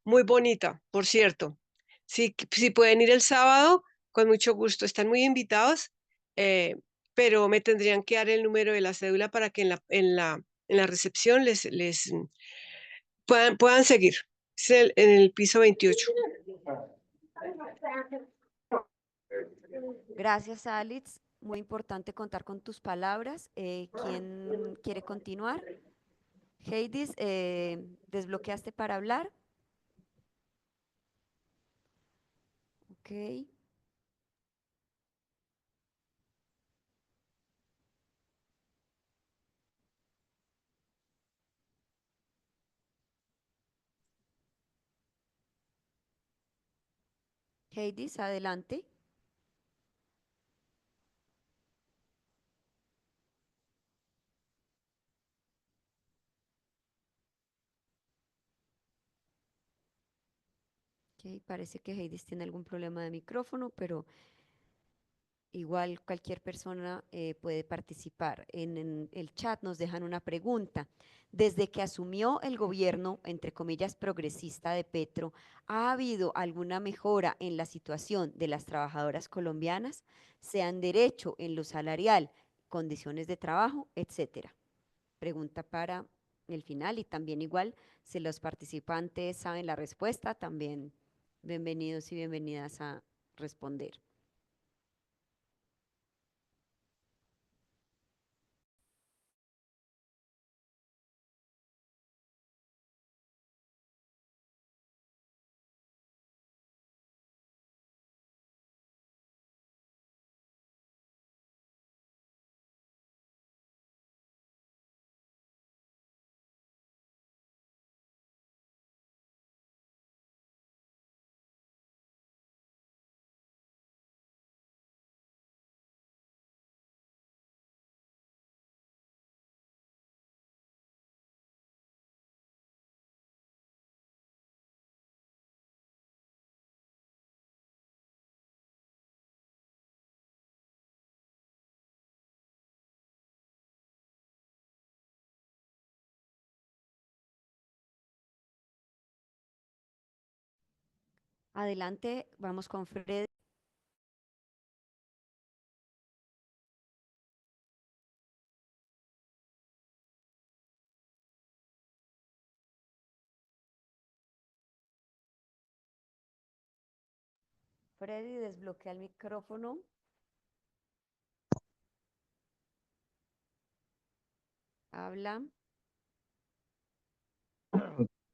Muy bonita, por cierto. Si pueden ir el sábado, con mucho gusto. Están muy invitados, eh, pero me tendrían que dar el número de la cédula para que en la recepción les puedan seguir. Es en el piso 28. Gracias, Alice. Muy importante contar con tus palabras. ¿Quién quiere continuar? Heidis, ¿desbloqueaste para hablar? Ok. Heidis, adelante. Ok, parece que Heidis tiene algún problema de micrófono, pero igual cualquier persona puede participar. En el chat nos dejan una pregunta. Desde que asumió el gobierno, entre comillas, progresista de Petro, ¿ha habido alguna mejora en la situación de las trabajadoras colombianas, sea en derecho, en lo salarial, condiciones de trabajo, etcétera? Pregunta para el final y también igual, si los participantes saben la respuesta, también bienvenidos y bienvenidas a responder. Adelante, vamos con Fred. Freddy, desbloquea el micrófono. Habla.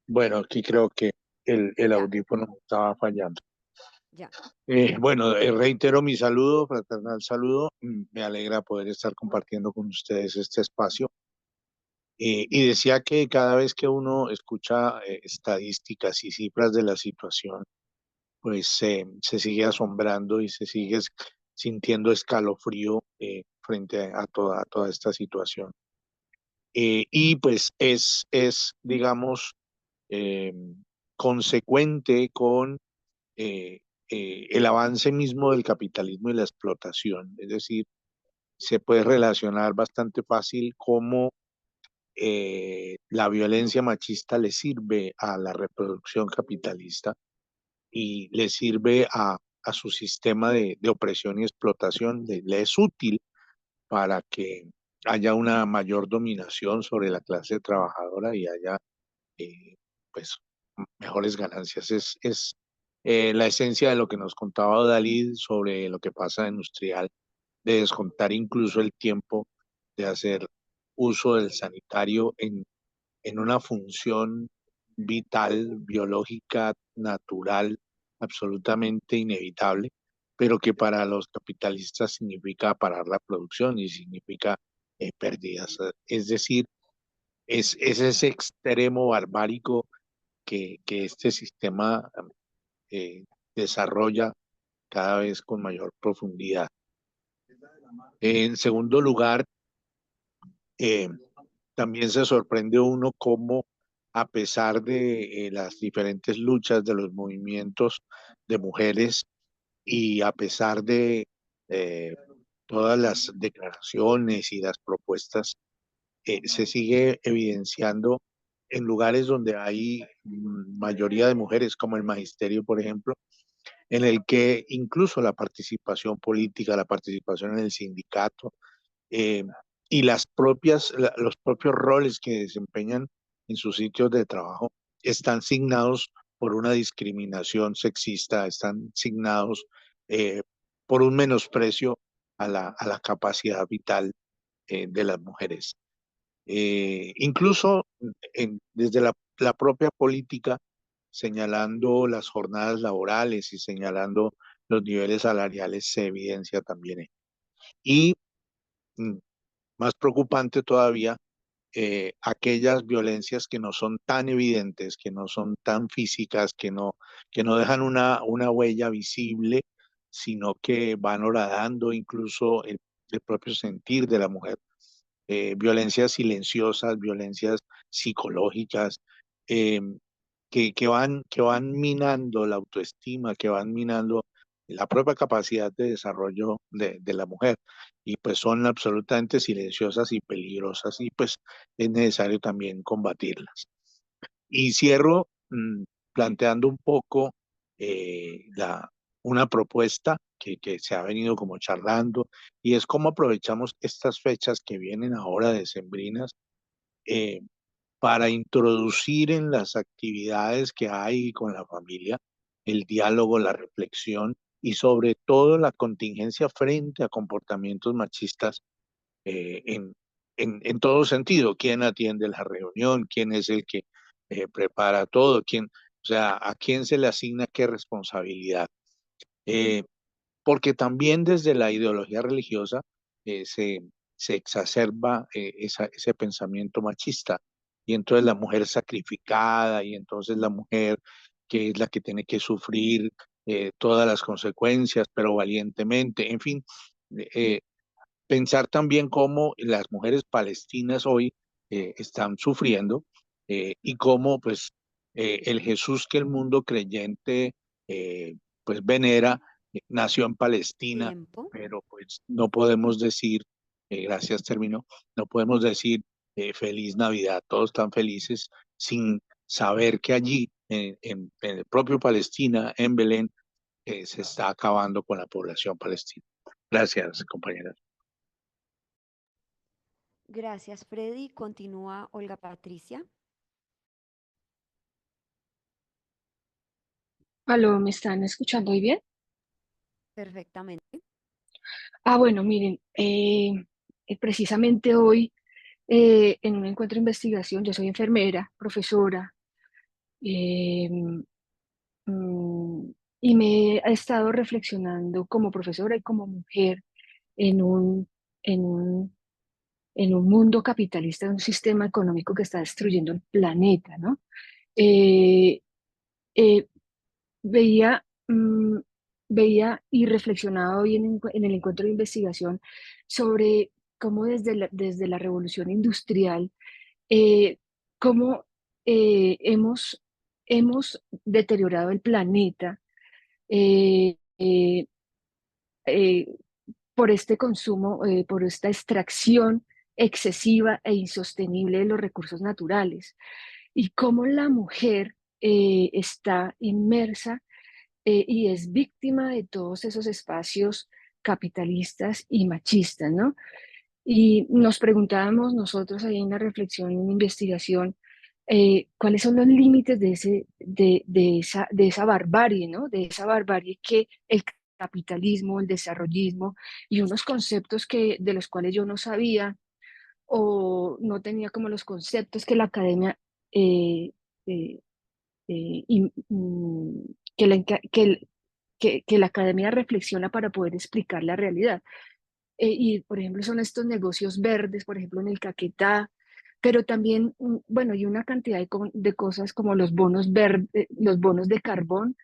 Bueno, aquí creo que el Ya, audífono estaba fallando. ya. Bueno, reitero mi saludo, fraternal saludo. Me alegra poder estar compartiendo con ustedes este espacio. Y decía que cada vez que uno escucha estadísticas y cifras de la situación, pues se sigue asombrando y se sigue sintiendo escalofrío frente a toda esta situación. Y pues digamos, eh, consecuente con eh, el avance mismo del capitalismo y la explotación. Es decir, se puede relacionar bastante fácil cómo la violencia machista le sirve a la reproducción capitalista y le sirve a su sistema de opresión y explotación, le es útil para que haya una mayor dominación sobre la clase trabajadora y haya eh, pues mejores ganancias. Es la esencia de lo que nos contaba Dalí sobre lo que pasa en industrial, de descontar incluso el tiempo de hacer uso del sanitario en una función vital, biológica, natural, absolutamente inevitable, pero que para los capitalistas significa parar la producción y significa pérdidas. Es decir, es ese extremo barbárico que este sistema eh, desarrolla cada vez con mayor profundidad. En segundo lugar, eh, también se sorprende uno cómo, a pesar de las diferentes luchas de los movimientos de mujeres y a pesar de eh, todas las declaraciones y las propuestas, se sigue evidenciando en lugares donde hay mayoría de mujeres, como el magisterio, por ejemplo, en el que incluso la participación política, la participación en el sindicato, eh, y los propios roles que desempeñan en sus sitios de trabajo están signados por una discriminación sexista, están signados por un menosprecio a la capacidad vital de las mujeres. Incluso desde la propia política, señalando las jornadas laborales y señalando los niveles salariales, se evidencia también. Y mm, más preocupante todavía, aquellas violencias que no son tan evidentes, que no son tan físicas, que no dejan una huella visible, sino que van horadando incluso el propio sentir de la mujer. Violencias silenciosas, violencias psicológicas, eh, que van minando la autoestima, que van minando la propia capacidad de desarrollo de la mujer. Y pues son absolutamente silenciosas y peligrosas y pues es necesario también combatirlas. Y cierro planteando un poco una propuesta que se ha venido como charlando y es cómo aprovechamos estas fechas que vienen ahora decembrinas eh, para introducir en las actividades que hay con la familia el diálogo, la reflexión y sobre todo la contingencia frente a comportamientos machistas eh, en, en todo sentido. ¿Quién atiende la reunión? ¿Quién es el que prepara todo? ¿Quién, o sea, a quién se le asigna qué responsabilidad? Eh, Porque también desde la ideología religiosa eh, se, se exacerba ese pensamiento machista. Y entonces la mujer sacrificada y entonces la mujer que es la que tiene que sufrir todas las consecuencias, pero valientemente, en fin, eh, pensar también cómo las mujeres palestinas hoy están sufriendo y cómo pues el Jesús que el mundo creyente pues venera nació en Palestina, Tiempo. pero pues no podemos decir, gracias termino, no podemos decir feliz Navidad, todos están felices sin saber que allí en el propio Palestina, en Belén, se está acabando con la población palestina. Gracias, compañeras. Gracias, Freddy. Continúa Olga Patricia. Aló, ¿me están escuchando hoy bien? Perfectamente. Bueno, miren, precisamente hoy en un encuentro de investigación, yo soy enfermera, profesora, eh, mm, y me he estado reflexionando como profesora y como mujer en en un, en un mundo capitalista, en un sistema económico que está destruyendo el planeta, ¿no? Eh, eh, veía, mm, veía y reflexionaba hoy en el encuentro de investigación sobre cómo desde la revolución industrial, eh, cómo hemos deteriorado el planeta eh, eh, eh, por este consumo, por esta extracción excesiva e insostenible de los recursos naturales y cómo la mujer está inmersa y es víctima de todos esos espacios capitalistas y machistas, ¿no? Y nos preguntábamos nosotros ahí en la reflexión, en la investigación, cuáles son los límites de esa barbarie, ¿no? De esa barbarie que el capitalismo, el desarrollismo y unos conceptos de los cuales yo no sabía o no tenía como los conceptos que la academia eh, eh, que que la academia reflexiona para poder explicar la realidad. Y, por ejemplo, son estos negocios verdes, por ejemplo, en el Caquetá, pero también, bueno, y una cantidad de cosas como los bonos verdes, los bonos de carbón,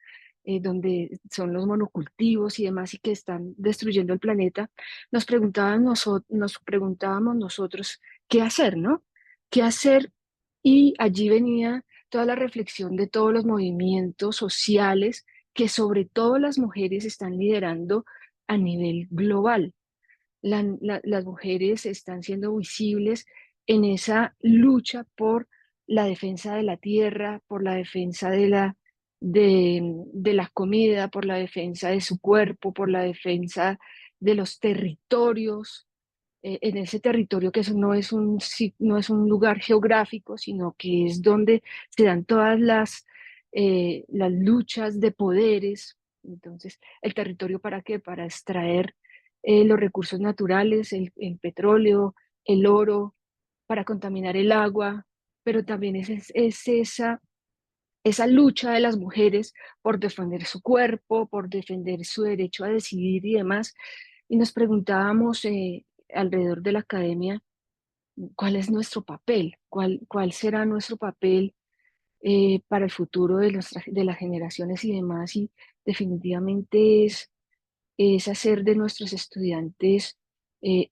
donde son los monocultivos y demás, y que están destruyendo el planeta. Nos preguntábamos nosotros qué hacer, ¿no? ¿Qué hacer? Y allí venía toda la reflexión de todos los movimientos sociales que sobre todo las mujeres están liderando a nivel global. Las mujeres están siendo visibles en esa lucha por la defensa de la tierra, por la defensa de la comida, por la defensa de su cuerpo, por la defensa de los territorios, en ese territorio que eso no es un lugar geográfico, sino que es donde se dan todas las luchas de poderes. Entonces, ¿el territorio para qué? Para extraer los recursos naturales, el petróleo, el oro, para contaminar el agua, pero también es esa lucha de las mujeres por defender su cuerpo, por defender su derecho a decidir y demás. Y nos preguntábamos alrededor de la academia, ¿cuál es nuestro papel? ¿Cuál será nuestro papel para el futuro de las generaciones y demás? Y definitivamente es hacer de nuestros estudiantes eh,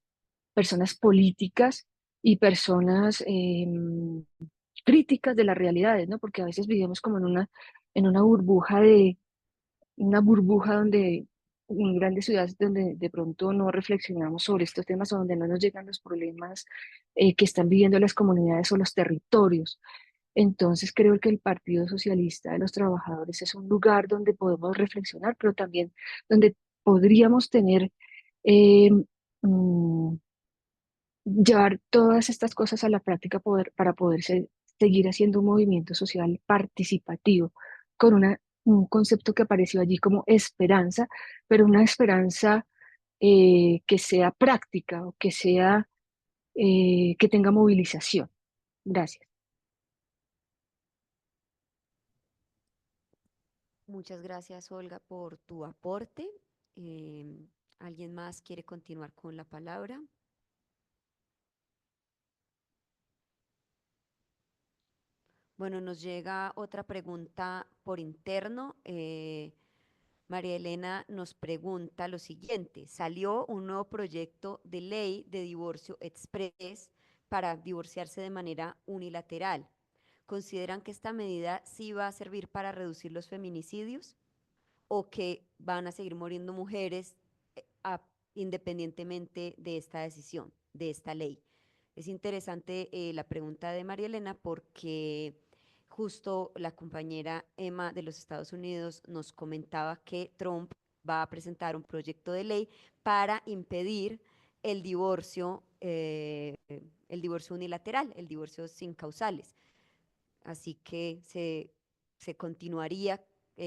personas políticas y personas críticas de las realidades, ¿no? Porque a veces vivimos como en una burbuja donde, en grandes ciudades donde de pronto no reflexionamos sobre estos temas o donde no nos llegan los problemas que están viviendo las comunidades o los territorios. Entonces creo que el Partido Socialista de los Trabajadores es un lugar donde podemos reflexionar, pero también donde podríamos tener, eh, mm, llevar todas estas cosas a la práctica para poder seguir haciendo un movimiento social participativo con un concepto que apareció allí como esperanza, pero una esperanza que sea práctica o que tenga movilización. Gracias. Muchas gracias, Olga, por tu aporte. ¿Alguien más quiere continuar con la palabra? Bueno, nos llega otra pregunta por interno. María Elena nos pregunta lo siguiente: salió un nuevo proyecto de ley de divorcio express para divorciarse de manera unilateral. ¿Consideran que esta medida sí va a servir para reducir los feminicidios o que van a seguir muriendo mujeres a- independientemente de esta decisión, de esta ley? Es interesante la pregunta de María Elena porque justo la compañera Emma de los Estados Unidos nos comentaba que Trump va a presentar un proyecto de ley para impedir el divorcio unilateral, el divorcio sin causales. Así que se continuaría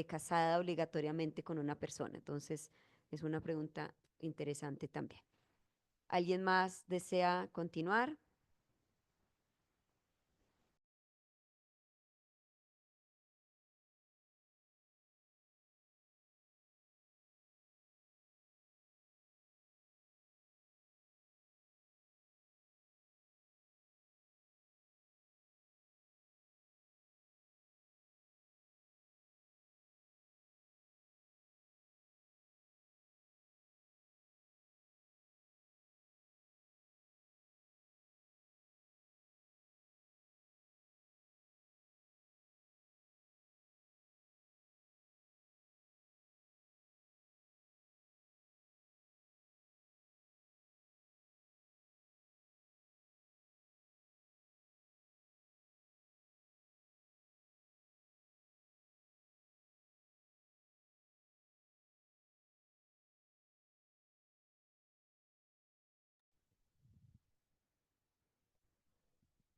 casada obligatoriamente con una persona. Entonces, Es una pregunta interesante también. ¿Alguien más desea continuar?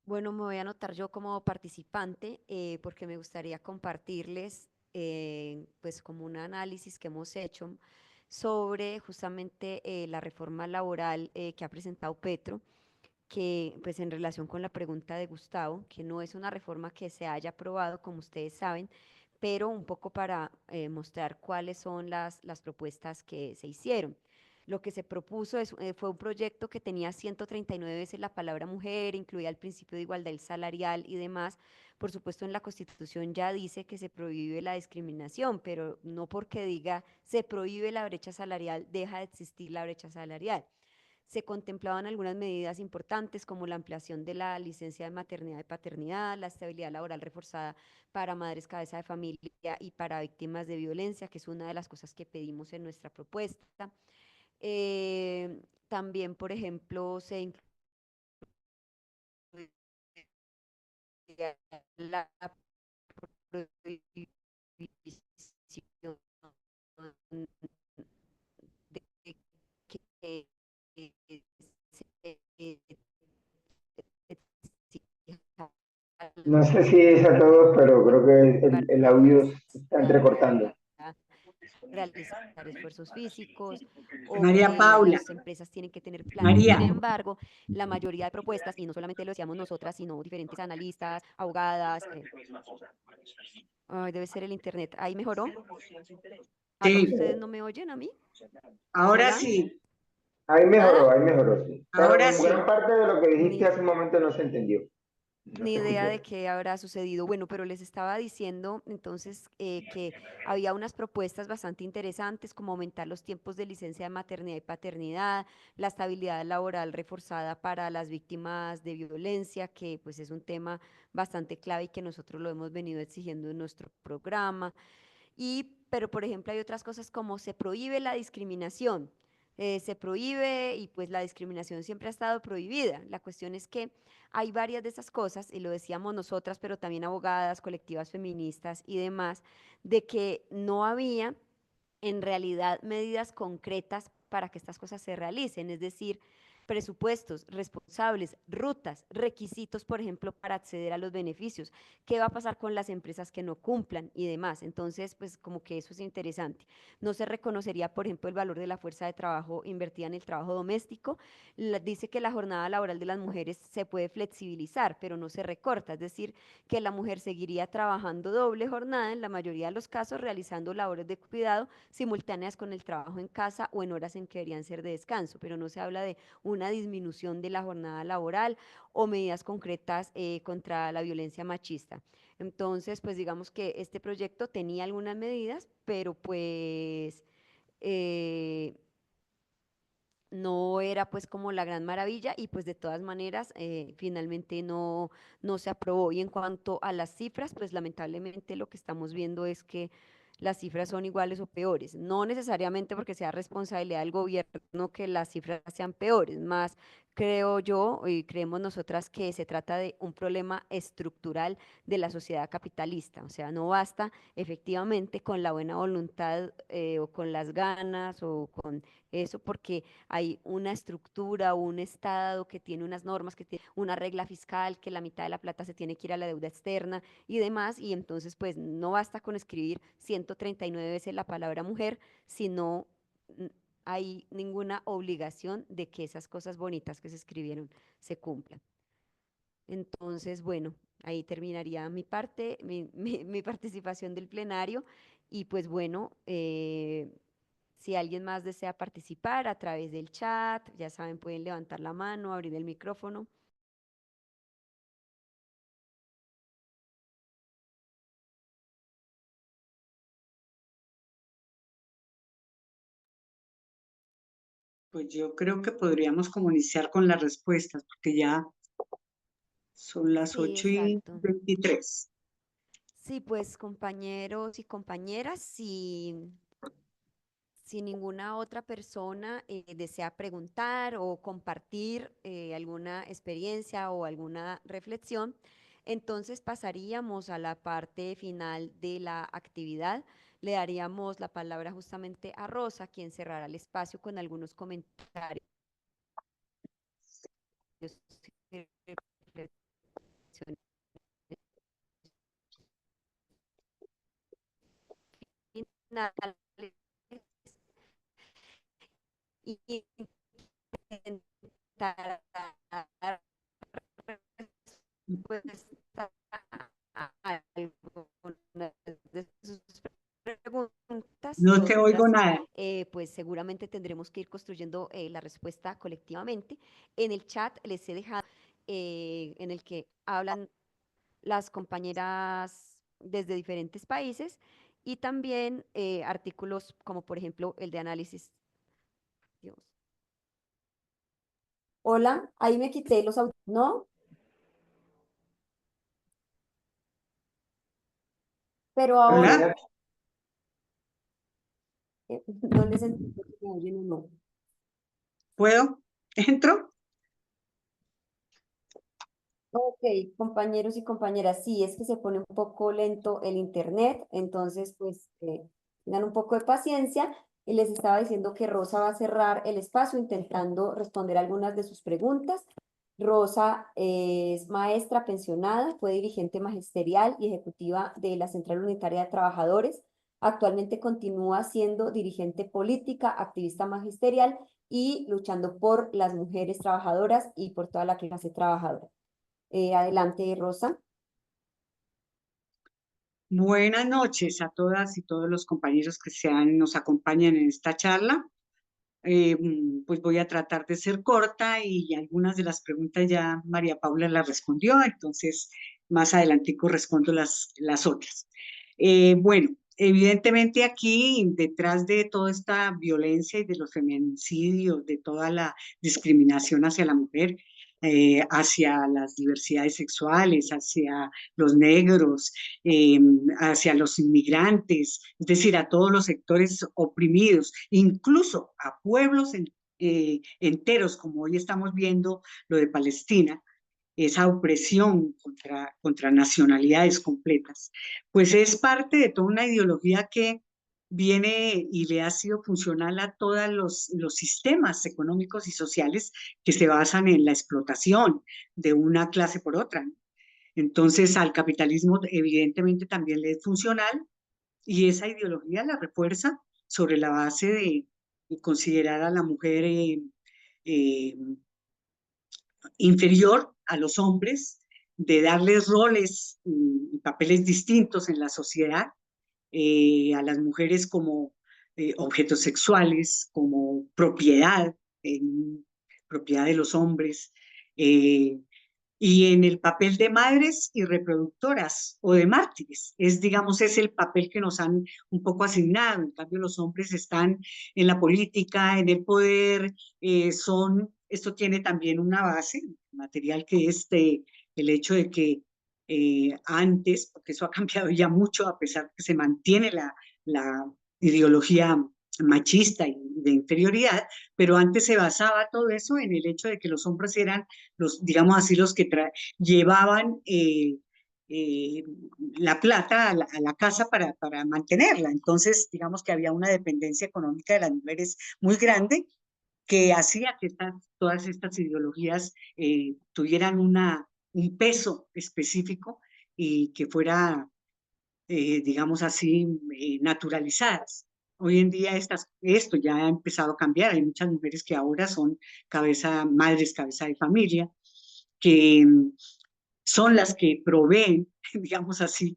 Bueno, me voy a anotar yo como participante porque me gustaría compartirles pues como un análisis que hemos hecho sobre justamente la reforma laboral que ha presentado Petro, que pues en relación con la pregunta de Gustavo, que no es una reforma que se haya aprobado, como ustedes saben, pero un poco para mostrar cuáles son las propuestas que se hicieron. Lo que se propuso fue un proyecto que tenía 139 veces la palabra mujer, incluía el principio de igualdad salarial y demás. Por supuesto, en la Constitución ya dice que se prohíbe la discriminación, pero no porque diga se prohíbe la brecha salarial, deja de existir la brecha salarial. Se contemplaban algunas medidas importantes como la ampliación de la licencia de maternidad y paternidad, la estabilidad laboral reforzada para madres cabeza de familia y para víctimas de violencia, que es una de las cosas que pedimos en nuestra propuesta. También, por ejemplo, se incluía la prohibición de que se exija No sé si es a todos, pero creo que el audio se está entrecortando. realizar esfuerzos físicos o María que Paula, las empresas tienen que tener planes. María, Sin embargo, la mayoría de propuestas, y no solamente lo decíamos nosotras, sino diferentes analistas, abogadas, ay, debe ser el internet. ¿Ahí mejoró? ¿Aló? sí, ¿Ustedes no me oyen a mí? ahora ¿Hola? sí, ¿Nada? Ahí mejoró, sí. Pero ahora gran sí. parte de lo que dijiste Ni, hace un momento no se entendió, no ni se idea escuchó. de qué habrá sucedido. Bueno, pero les estaba diciendo entonces que había unas propuestas bastante interesantes como aumentar los tiempos de licencia de maternidad y paternidad, la estabilidad laboral reforzada para las víctimas de violencia, que pues es un tema bastante clave y que nosotros lo hemos venido exigiendo en nuestro programa. Pero por ejemplo, hay otras cosas como se prohíbe la discriminación. Se prohíbe y pues la discriminación siempre ha estado prohibida. La cuestión es que hay varias de esas cosas, y lo decíamos nosotras, pero también abogadas, colectivas feministas y demás, de que no había en realidad medidas concretas para que estas cosas se realicen, es decir, presupuestos, responsables, rutas, requisitos, por ejemplo, para acceder a los beneficios, qué va a pasar con las empresas que no cumplan y demás. Entonces, pues como que eso es interesante. No se reconocería, por ejemplo, el valor de la fuerza de trabajo invertida en el trabajo doméstico. Dice que la jornada laboral de las mujeres se puede flexibilizar, pero no se recorta, es decir, que la mujer seguiría trabajando doble jornada en la mayoría de los casos, realizando labores de cuidado simultáneas con el trabajo en casa o en horas en que deberían ser de descanso, pero no se habla de una disminución de la jornada laboral o medidas concretas contra la violencia machista. Entonces, pues digamos que este proyecto tenía algunas medidas, pero pues eh, no era pues como la gran maravilla y pues de todas maneras finalmente no se aprobó. Y en cuanto a las cifras, pues lamentablemente lo que estamos viendo es que las cifras son iguales o peores. No necesariamente porque sea responsabilidad del gobierno que las cifras sean peores, más creo yo y creemos nosotras que se trata de un problema estructural de la sociedad capitalista. O sea, no basta efectivamente con la buena voluntad o con las ganas o con eso porque hay una estructura o un estado que tiene unas normas, que tiene una regla fiscal, que la mitad de la plata se tiene que ir a la deuda externa y demás, y entonces pues no basta con escribir 139 veces la palabra mujer, sino hay ninguna obligación de que esas cosas bonitas que se escribieron se cumplan. Entonces, bueno, ahí terminaría mi parte, mi participación del plenario. Y pues bueno, si alguien más desea participar a través del chat, ya saben, pueden levantar la mano, abrir el micrófono. Pues yo creo que podríamos iniciar con las respuestas, porque ya son las Sí, 8:23. exacto. Sí, pues compañeros y compañeras, si ninguna otra persona desea preguntar o compartir alguna experiencia o alguna reflexión, entonces pasaríamos a la parte final de la actividad. Le daríamos la palabra justamente a Rosa, quien cerrará el espacio con algunos comentarios y reflexiones finales y intentar dar respuesta a algunas de sus preguntas. No te oigo Otras, nada. pues seguramente tendremos que ir construyendo la respuesta colectivamente. En el chat les he dejado en el que hablan las compañeras desde diferentes países y también artículos como por ejemplo el de análisis. Dios. Hola, ahí me quité los audios, ¿no? Pero ahora Hola, no les entiendo si me oyen o no. ¿puedo? ¿Entro? Ok, compañeros y compañeras, sí, es que se pone un poco lento el internet, entonces pues tengan un poco de paciencia y les estaba diciendo que Rosa va a cerrar el espacio intentando responder algunas de sus preguntas. Rosa es maestra pensionada, fue dirigente magisterial y ejecutiva de la Central Unitaria de Trabajadores. Actualmente continúa siendo dirigente política, activista magisterial y luchando por las mujeres trabajadoras y por toda la clase trabajadora. Adelante, Rosa. Buenas noches a todas y todos los compañeros que nos acompañan en esta charla. Pues voy a tratar de ser corta y algunas de las preguntas ya María Paula las respondió, entonces más adelantico respondo las otras. Bueno, evidentemente aquí detrás de toda esta violencia y de los feminicidios, de toda la discriminación hacia la mujer, hacia las diversidades sexuales, hacia los negros, hacia los inmigrantes, es decir, a todos los sectores oprimidos, incluso a pueblos enteros, como hoy estamos viendo lo de Palestina, esa opresión contra nacionalidades completas, pues es parte de toda una ideología que viene y le ha sido funcional a todos los sistemas económicos y sociales que se basan en la explotación de una clase por otra. Entonces, al capitalismo evidentemente también le es funcional y esa ideología la refuerza sobre la base de considerar a la mujer eh, inferior a los hombres, de darles roles y papeles distintos en la sociedad, a las mujeres como objetos sexuales, como propiedad, propiedad de los hombres, y en el papel de madres y reproductoras o de mártires. Digamos, es el papel que nos han un poco asignado. En cambio, los hombres están en la política, en el poder, esto tiene también una base material que es el hecho de que antes, porque eso ha cambiado ya mucho, a pesar de que se mantiene la ideología machista y de inferioridad, pero antes se basaba todo eso en el hecho de que los hombres eran digamos así, los que llevaban la plata a la casa para mantenerla. Entonces, digamos que había una dependencia económica de las mujeres muy grande que hacía que todas estas ideologías tuvieran un peso específico y que fuera, digamos así, naturalizadas. Hoy en día esto ya ha empezado a cambiar. Hay muchas mujeres que ahora son madres, cabeza de familia, que son las que proveen, digamos así,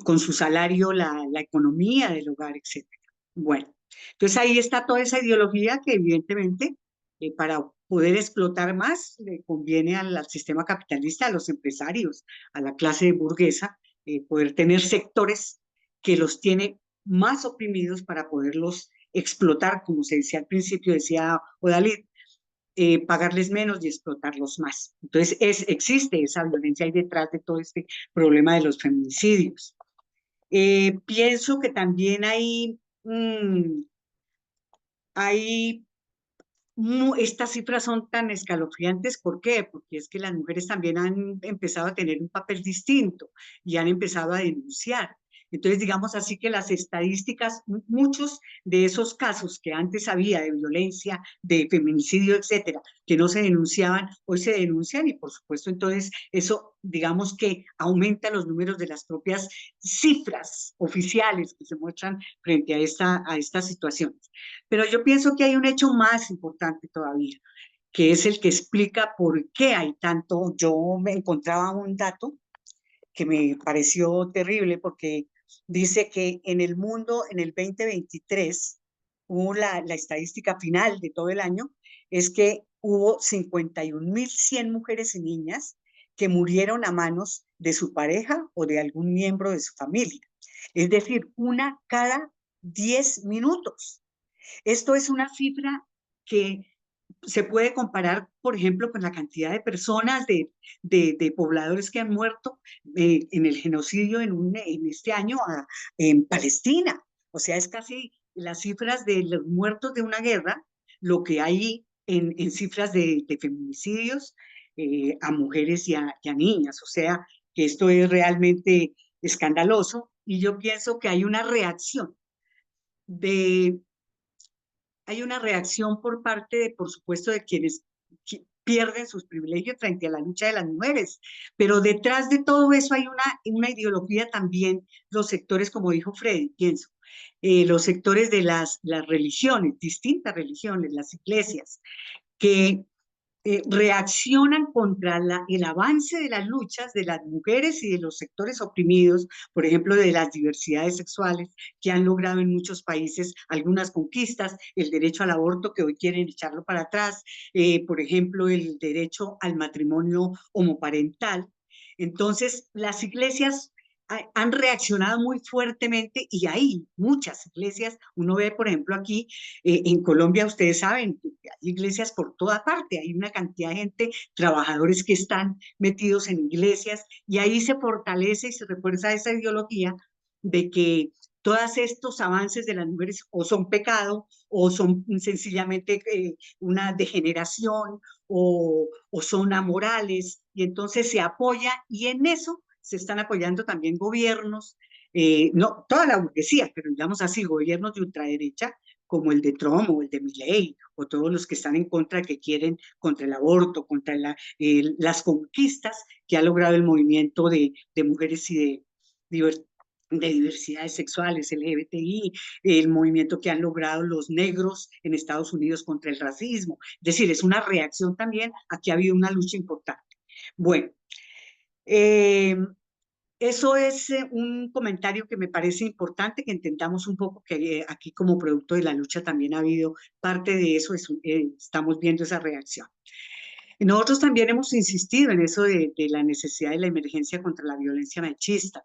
con su salario la economía del hogar, etc. Bueno, entonces ahí está toda esa ideología que evidentemente para poder explotar más le conviene al sistema capitalista, a los empresarios, a la clase burguesa, poder tener sectores que los tiene más oprimidos para poderlos explotar, como se decía al principio, decía Odalit, pagarles menos y explotarlos más. Entonces existe esa violencia ahí detrás de todo este problema de los feminicidios. Pienso que también estas cifras son tan escalofriantes. ¿Por qué? Porque es que las mujeres también han empezado a tener un papel distinto y han empezado a denunciar. Entonces, digamos así que las estadísticas, muchos de esos casos que antes había de violencia, de feminicidio, etcétera, que no se denunciaban, hoy se denuncian y por supuesto entonces eso, digamos que aumenta los números de las propias cifras oficiales que se muestran frente a estas situaciones. Pero yo pienso que hay un hecho más importante todavía, que es el que explica por qué hay tanto. Yo me encontraba un dato que me pareció terrible porque dice que en el mundo, en el 2023, hubo la estadística final de todo el año, es que hubo 51.100 mujeres y niñas que murieron a manos de su pareja o de algún miembro de su familia. Es decir, una cada 10 minutos. Esto es una cifra que se puede comparar, por ejemplo, con la cantidad de personas, de pobladores que han muerto en el genocidio en este año en Palestina. O sea, es casi las cifras de los muertos de una guerra, lo que hay en cifras de feminicidios a mujeres y a niñas. O sea, que esto es realmente escandaloso y yo pienso que hay una reacción por parte por supuesto, de quienes pierden sus privilegios frente a la lucha de las mujeres. Pero detrás de todo eso hay una ideología también, los sectores, como dijo Freddy, pienso, los sectores de las religiones, distintas religiones, las iglesias, que reaccionan contra el avance de las luchas de las mujeres y de los sectores oprimidos, por ejemplo, de las diversidades sexuales que han logrado en muchos países algunas conquistas, el derecho al aborto que hoy quieren echarlo para atrás, por ejemplo, el derecho al matrimonio homoparental. Entonces, las iglesias han reaccionado muy fuertemente y hay muchas iglesias. Uno ve, por ejemplo, aquí en Colombia, ustedes saben, hay iglesias por toda parte, hay una cantidad de gente, trabajadores que están metidos en iglesias y ahí se fortalece y se refuerza esa ideología de que todos estos avances de las mujeres o son pecado o son sencillamente una degeneración o son amorales y entonces se apoya y en eso se están apoyando también gobiernos, no toda la burguesía, pero digamos así, gobiernos de ultraderecha como el de Trump o el de Milei, o todos los que están en contra, que quieren contra el aborto, contra las conquistas que ha logrado el movimiento de mujeres y de diversidades sexuales, LGBTI, el movimiento que han logrado los negros en Estados Unidos contra el racismo. Es decir, es una reacción también a que ha habido una lucha importante. Bueno, eso es un comentario que me parece importante, que entendamos un poco que aquí como producto de la lucha también ha habido parte de eso, estamos viendo esa reacción. Nosotros también hemos insistido en eso de la necesidad de la emergencia contra la violencia machista,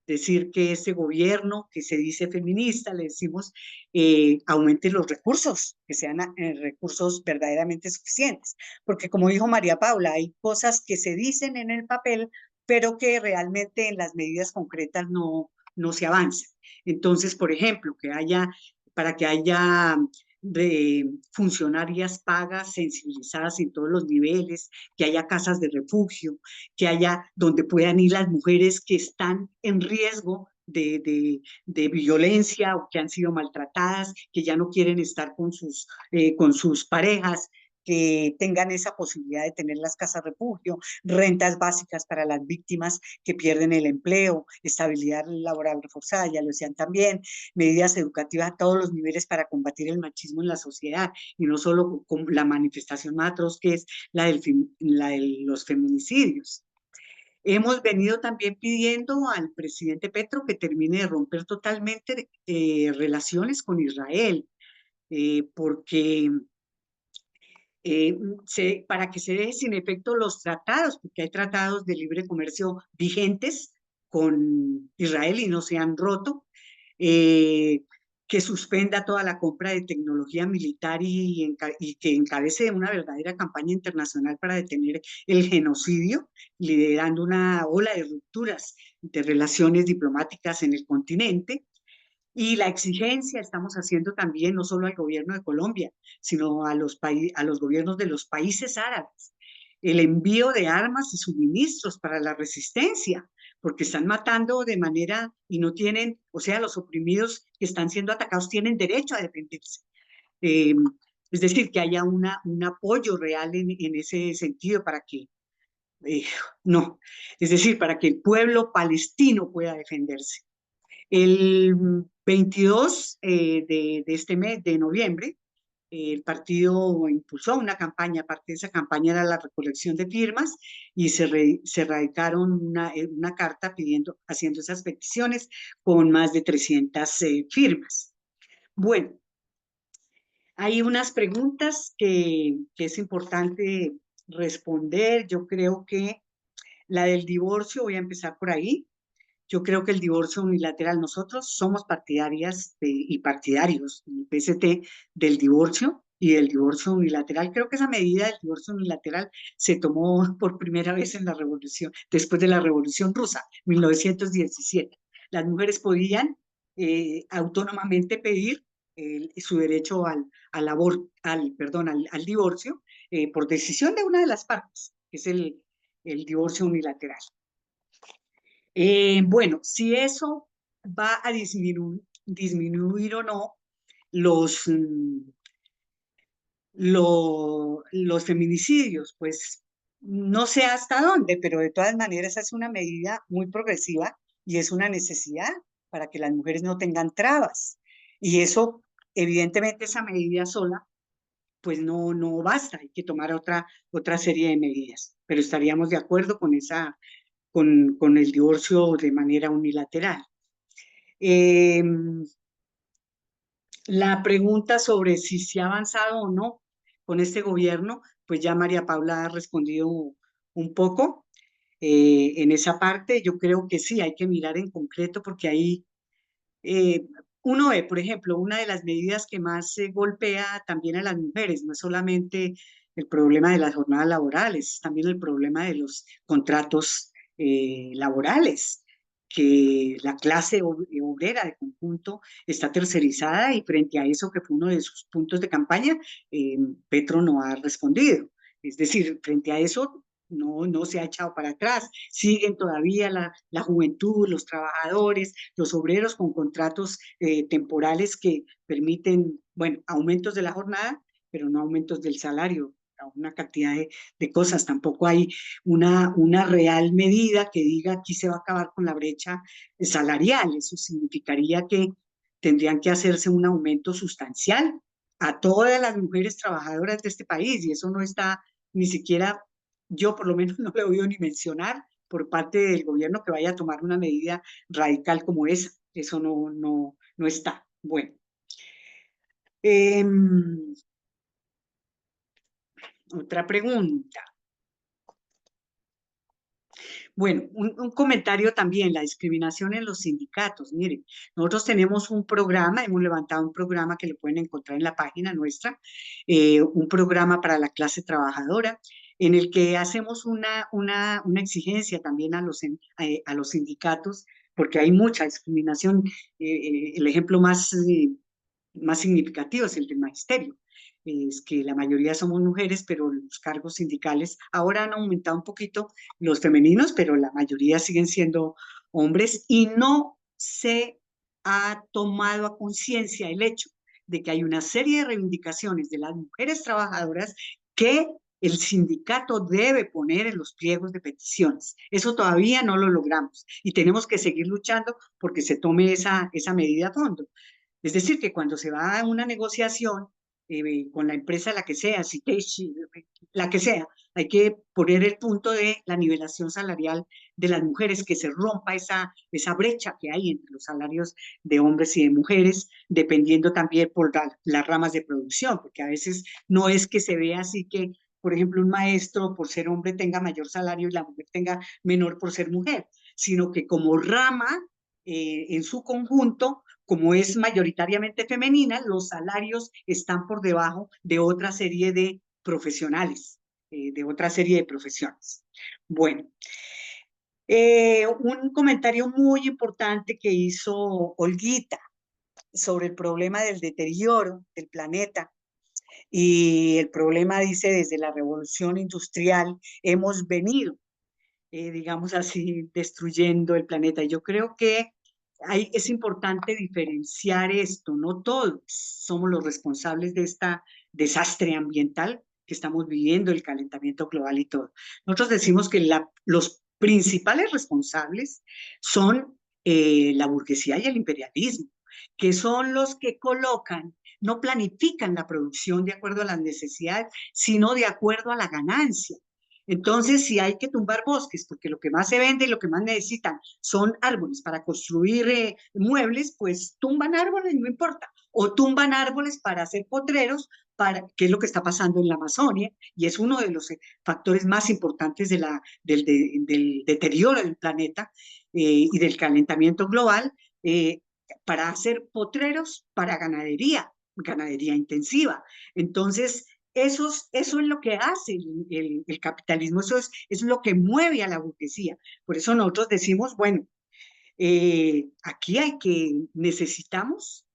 decir que este gobierno que se dice feminista, le decimos, aumente los recursos, que sean recursos verdaderamente suficientes, porque como dijo María Paula, hay cosas que se dicen en el papel, pero que realmente en las medidas concretas no se avanza. Entonces, por ejemplo, para que haya funcionarias pagas, sensibilizadas en todos los niveles, que haya casas de refugio, que haya donde puedan ir las mujeres que están en riesgo de violencia o que han sido maltratadas, que ya no quieren estar con sus parejas, que tengan esa posibilidad de tener las casas refugio, rentas básicas para las víctimas que pierden el empleo, estabilidad laboral reforzada, ya lo decían también, medidas educativas a todos los niveles para combatir el machismo en la sociedad, y no solo con la manifestación más atroz que es la de los feminicidios. Hemos venido también pidiendo al presidente Petro que termine de romper totalmente relaciones con Israel, porque para que se deje sin efecto los tratados, porque hay tratados de libre comercio vigentes con Israel y no se han roto, que suspenda toda la compra de tecnología militar y que encabece una verdadera campaña internacional para detener el genocidio, liderando una ola de rupturas de relaciones diplomáticas en el continente. Y la exigencia estamos haciendo también no solo al gobierno de Colombia, sino a los gobiernos de los países árabes, el envío de armas y suministros para la resistencia, porque están matando de manera y no tienen, o sea, los oprimidos que están siendo atacados tienen derecho a defenderse. Es decir, que haya un apoyo real en ese sentido para que, no, es decir, para que el pueblo palestino pueda defenderse. El 22 de este mes, de noviembre, el partido impulsó una campaña, parte de esa campaña era la recolección de firmas y se radicaron una carta haciendo esas peticiones con más de 300 firmas. Bueno, hay unas preguntas que es importante responder. Yo creo que la del divorcio, voy a empezar por ahí. Yo creo que el divorcio unilateral, nosotros somos partidarias y partidarios en el PST del divorcio y del divorcio unilateral. Creo que esa medida del divorcio unilateral se tomó por primera vez en la revolución, después de la Revolución Rusa, 1917. Las mujeres podían autónomamente pedir su derecho al divorcio por decisión de una de las partes, que es el divorcio unilateral. Bueno, si eso va a disminuir o no los feminicidios, pues no sé hasta dónde, pero de todas maneras es una medida muy progresiva y es una necesidad para que las mujeres no tengan trabas. Y eso, evidentemente, esa medida sola, pues no basta, hay que tomar otra serie de medidas, pero estaríamos de acuerdo con con el divorcio de manera unilateral. La pregunta sobre si se ha avanzado o no con este gobierno, pues ya María Paula ha respondido un poco en esa parte. Yo creo que sí, hay que mirar en concreto porque ahí uno ve, por ejemplo, una de las medidas que más golpea también a las mujeres, no es solamente el problema de las jornadas laborales, es también el problema de los contratos laborales, que la clase obrera de conjunto está tercerizada y frente a eso, que fue uno de sus puntos de campaña, Petro no ha respondido. Es decir, frente a eso no se ha echado para atrás, siguen todavía la juventud, los trabajadores, los obreros con contratos temporales que permiten, bueno, aumentos de la jornada, pero no aumentos del salario, una cantidad de cosas. Tampoco hay una real medida que diga aquí se va a acabar con la brecha salarial. Eso significaría que tendrían que hacerse un aumento sustancial a todas las mujeres trabajadoras de este país y eso no está ni siquiera, yo por lo menos no lo he oído ni mencionar por parte del gobierno que vaya a tomar una medida radical como esa. Eso no está. Bueno. Otra pregunta. Bueno, un comentario también, la discriminación en los sindicatos. Miren, nosotros tenemos un programa, hemos levantado un programa que lo pueden encontrar en la página nuestra, un programa para la clase trabajadora, en el que hacemos una exigencia también a los sindicatos, porque hay mucha discriminación. El ejemplo más significativo es el del magisterio. Es que la mayoría somos mujeres, pero los cargos sindicales ahora han aumentado un poquito los femeninos, pero la mayoría siguen siendo hombres y no se ha tomado a conciencia el hecho de que hay una serie de reivindicaciones de las mujeres trabajadoras que el sindicato debe poner en los pliegos de peticiones. Eso todavía no lo logramos y tenemos que seguir luchando porque se tome esa medida a fondo. Es decir, que cuando se va a una negociación con la empresa, la que sea, Citeshi, la que sea, hay que poner el punto de la nivelación salarial de las mujeres, que se rompa esa brecha que hay entre los salarios de hombres y de mujeres, dependiendo también por las ramas de producción, porque a veces no es que se vea así que, por ejemplo, un maestro por ser hombre tenga mayor salario y la mujer tenga menor por ser mujer, sino que como rama, en su conjunto, como es mayoritariamente femenina, los salarios están por debajo de otra serie de profesionales, de otra serie de profesiones. Bueno, un comentario muy importante que hizo Olguita sobre el problema del deterioro del planeta. Y el problema, dice, desde la revolución industrial hemos venido, digamos así, destruyendo el planeta. Yo creo que es importante diferenciar esto, no todos somos los responsables de este desastre ambiental que estamos viviendo, el calentamiento global y todo. Nosotros decimos que los principales responsables son la burguesía y el imperialismo, que son los que colocan, no planifican la producción de acuerdo a las necesidades, sino de acuerdo a la ganancia. Entonces, si hay que tumbar bosques, porque lo que más se vende y lo que más necesitan son árboles para construir muebles, pues tumban árboles, no importa. O tumban árboles para hacer potreros, que es lo que está pasando en la Amazonia, y es uno de los factores más importantes del deterioro del planeta y del calentamiento global, para hacer potreros para ganadería intensiva. Entonces, eso es lo que hace el capitalismo, eso es lo que mueve a la burguesía. Por eso nosotros decimos, bueno, aquí necesitamos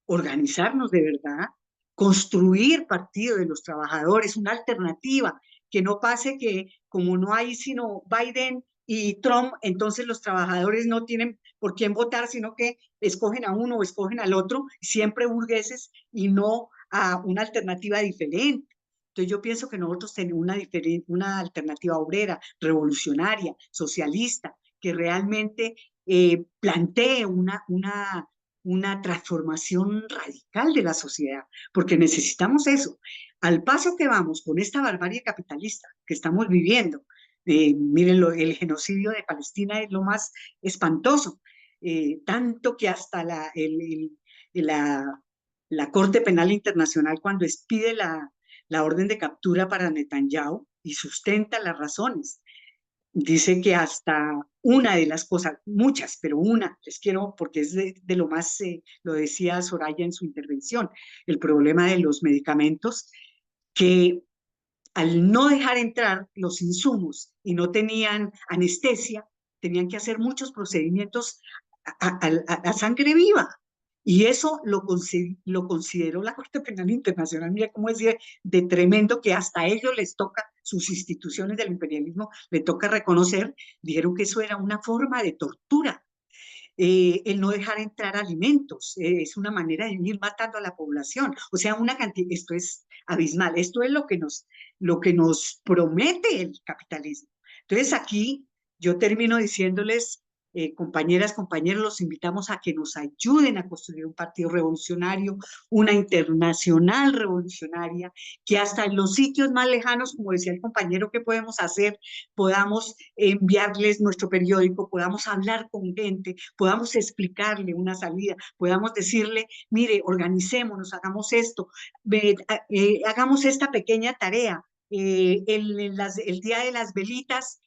organizarnos de verdad, construir partido de los trabajadores, una alternativa, que no pase que como no hay sino Biden y Trump, entonces los trabajadores no tienen por quién votar, sino que escogen a uno o escogen al otro, siempre burgueses y no a una alternativa diferente. Entonces yo pienso que nosotros tenemos una alternativa obrera, revolucionaria, socialista, que realmente plantee una transformación radical de la sociedad, porque necesitamos eso. Al paso que vamos con esta barbarie capitalista que estamos viviendo, miren, el genocidio de Palestina es lo más espantoso, tanto que hasta la Corte Penal Internacional, cuando expide la orden de captura para Netanyahu y sustenta las razones, dice que hasta una de las cosas, muchas, pero una, les quiero, porque es de lo más, lo decía Soraya en su intervención, el problema de los medicamentos, que al no dejar entrar los insumos y no tenían anestesia, tenían que hacer muchos procedimientos a sangre viva. Y eso lo consideró la Corte Penal Internacional. Mira cómo es de tremendo que hasta a ellos les toca, sus instituciones del imperialismo, le toca reconocer, dijeron que eso era una forma de tortura. El no dejar entrar alimentos, es una manera de ir matando a la población. O sea, esto es abismal, esto es lo que nos promete el capitalismo. Entonces aquí yo termino diciéndoles, compañeras, compañeros, los invitamos a que nos ayuden a construir un partido revolucionario, una internacional revolucionaria, que hasta en los sitios más lejanos, como decía el compañero, ¿qué podemos hacer? Podamos enviarles nuestro periódico, podamos hablar con gente, podamos explicarle una salida, podamos decirle, mire, organicémonos, hagamos esto, hagamos esta pequeña tarea. El día de las velitas,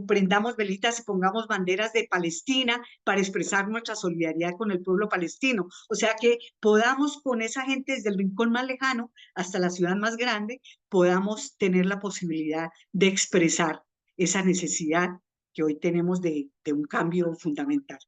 prendamos velitas y pongamos banderas de Palestina para expresar nuestra solidaridad con el pueblo palestino. O sea, que podamos con esa gente desde el rincón más lejano hasta la ciudad más grande, podamos tener la posibilidad de expresar esa necesidad que hoy tenemos de un cambio fundamental.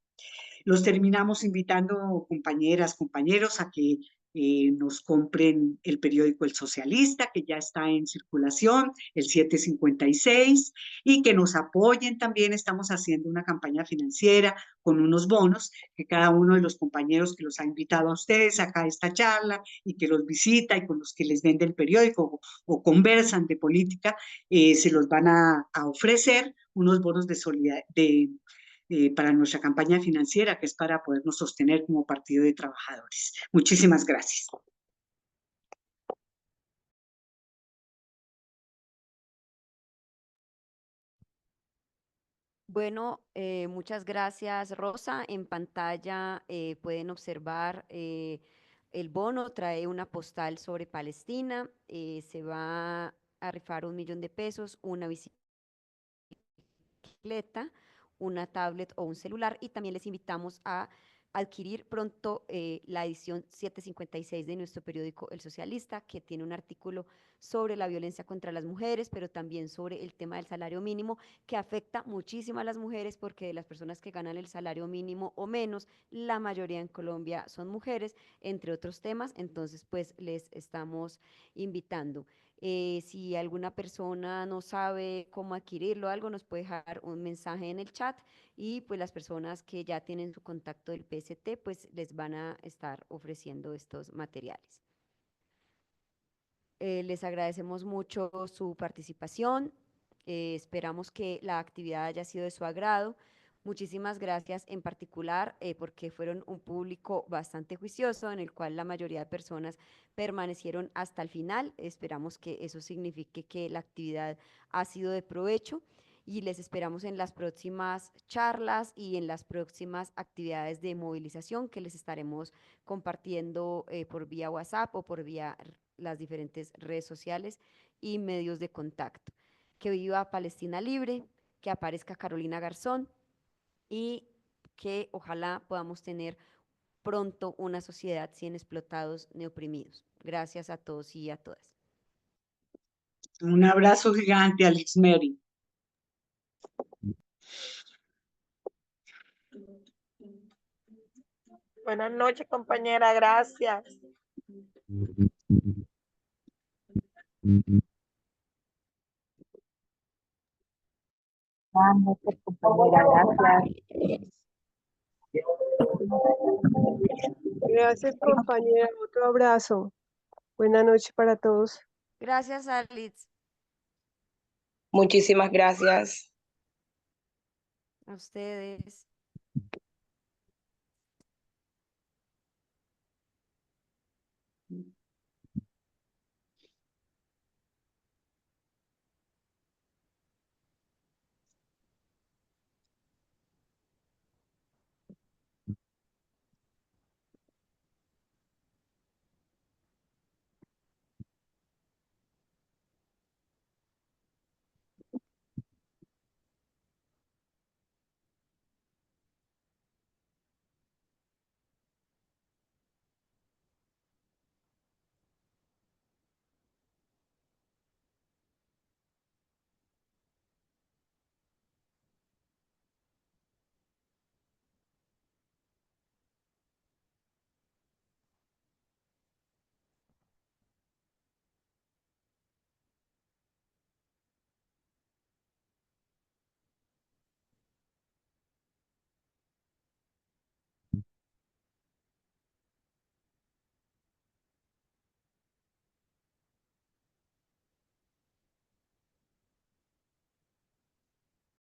Los terminamos invitando, compañeras, compañeros, a que nos compren el periódico El Socialista, que ya está en circulación, el 756, y que nos apoyen también. Estamos haciendo una campaña financiera con unos bonos que cada uno de los compañeros que los ha invitado a ustedes acá a esta charla y que los visita y con los que les vende el periódico o conversan de política, se los van a ofrecer unos bonos de solidaridad para nuestra campaña financiera, que es para podernos sostener como partido de trabajadores. Muchísimas gracias. Bueno, muchas gracias, Rosa. En pantalla pueden observar el bono, trae una postal sobre Palestina, se va a rifar 1 millón de pesos, una bicicleta, una tablet o un celular, y también les invitamos a adquirir pronto la edición 756 de nuestro periódico El Socialista, que tiene un artículo sobre la violencia contra las mujeres, pero también sobre el tema del salario mínimo, que afecta muchísimo a las mujeres, porque de las personas que ganan el salario mínimo o menos, la mayoría en Colombia son mujeres, entre otros temas. Entonces, pues les estamos invitando. Si alguna persona no sabe cómo adquirirlo o algo, nos puede dejar un mensaje en el chat, y pues las personas que ya tienen su contacto del PST, pues les van a estar ofreciendo estos materiales. Les agradecemos mucho su participación. Esperamos que la actividad haya sido de su agrado. Muchísimas gracias en particular porque fueron un público bastante juicioso, en el cual la mayoría de personas permanecieron hasta el final. Esperamos que eso signifique que la actividad ha sido de provecho, y les esperamos en las próximas charlas y en las próximas actividades de movilización que les estaremos compartiendo por vía WhatsApp o por vía las diferentes redes sociales y medios de contacto. Que viva Palestina libre, que aparezca Carolina Garzón, y que ojalá podamos tener pronto una sociedad sin explotados ni oprimidos. Gracias a todos y a todas. Un abrazo gigante, Alex Mary. Buenas noches, compañera, gracias. Buenas noches, compañera, gracias. Gracias, compañera. Otro abrazo. Buenas noches para todos. Gracias, Alex. Muchísimas gracias. A ustedes.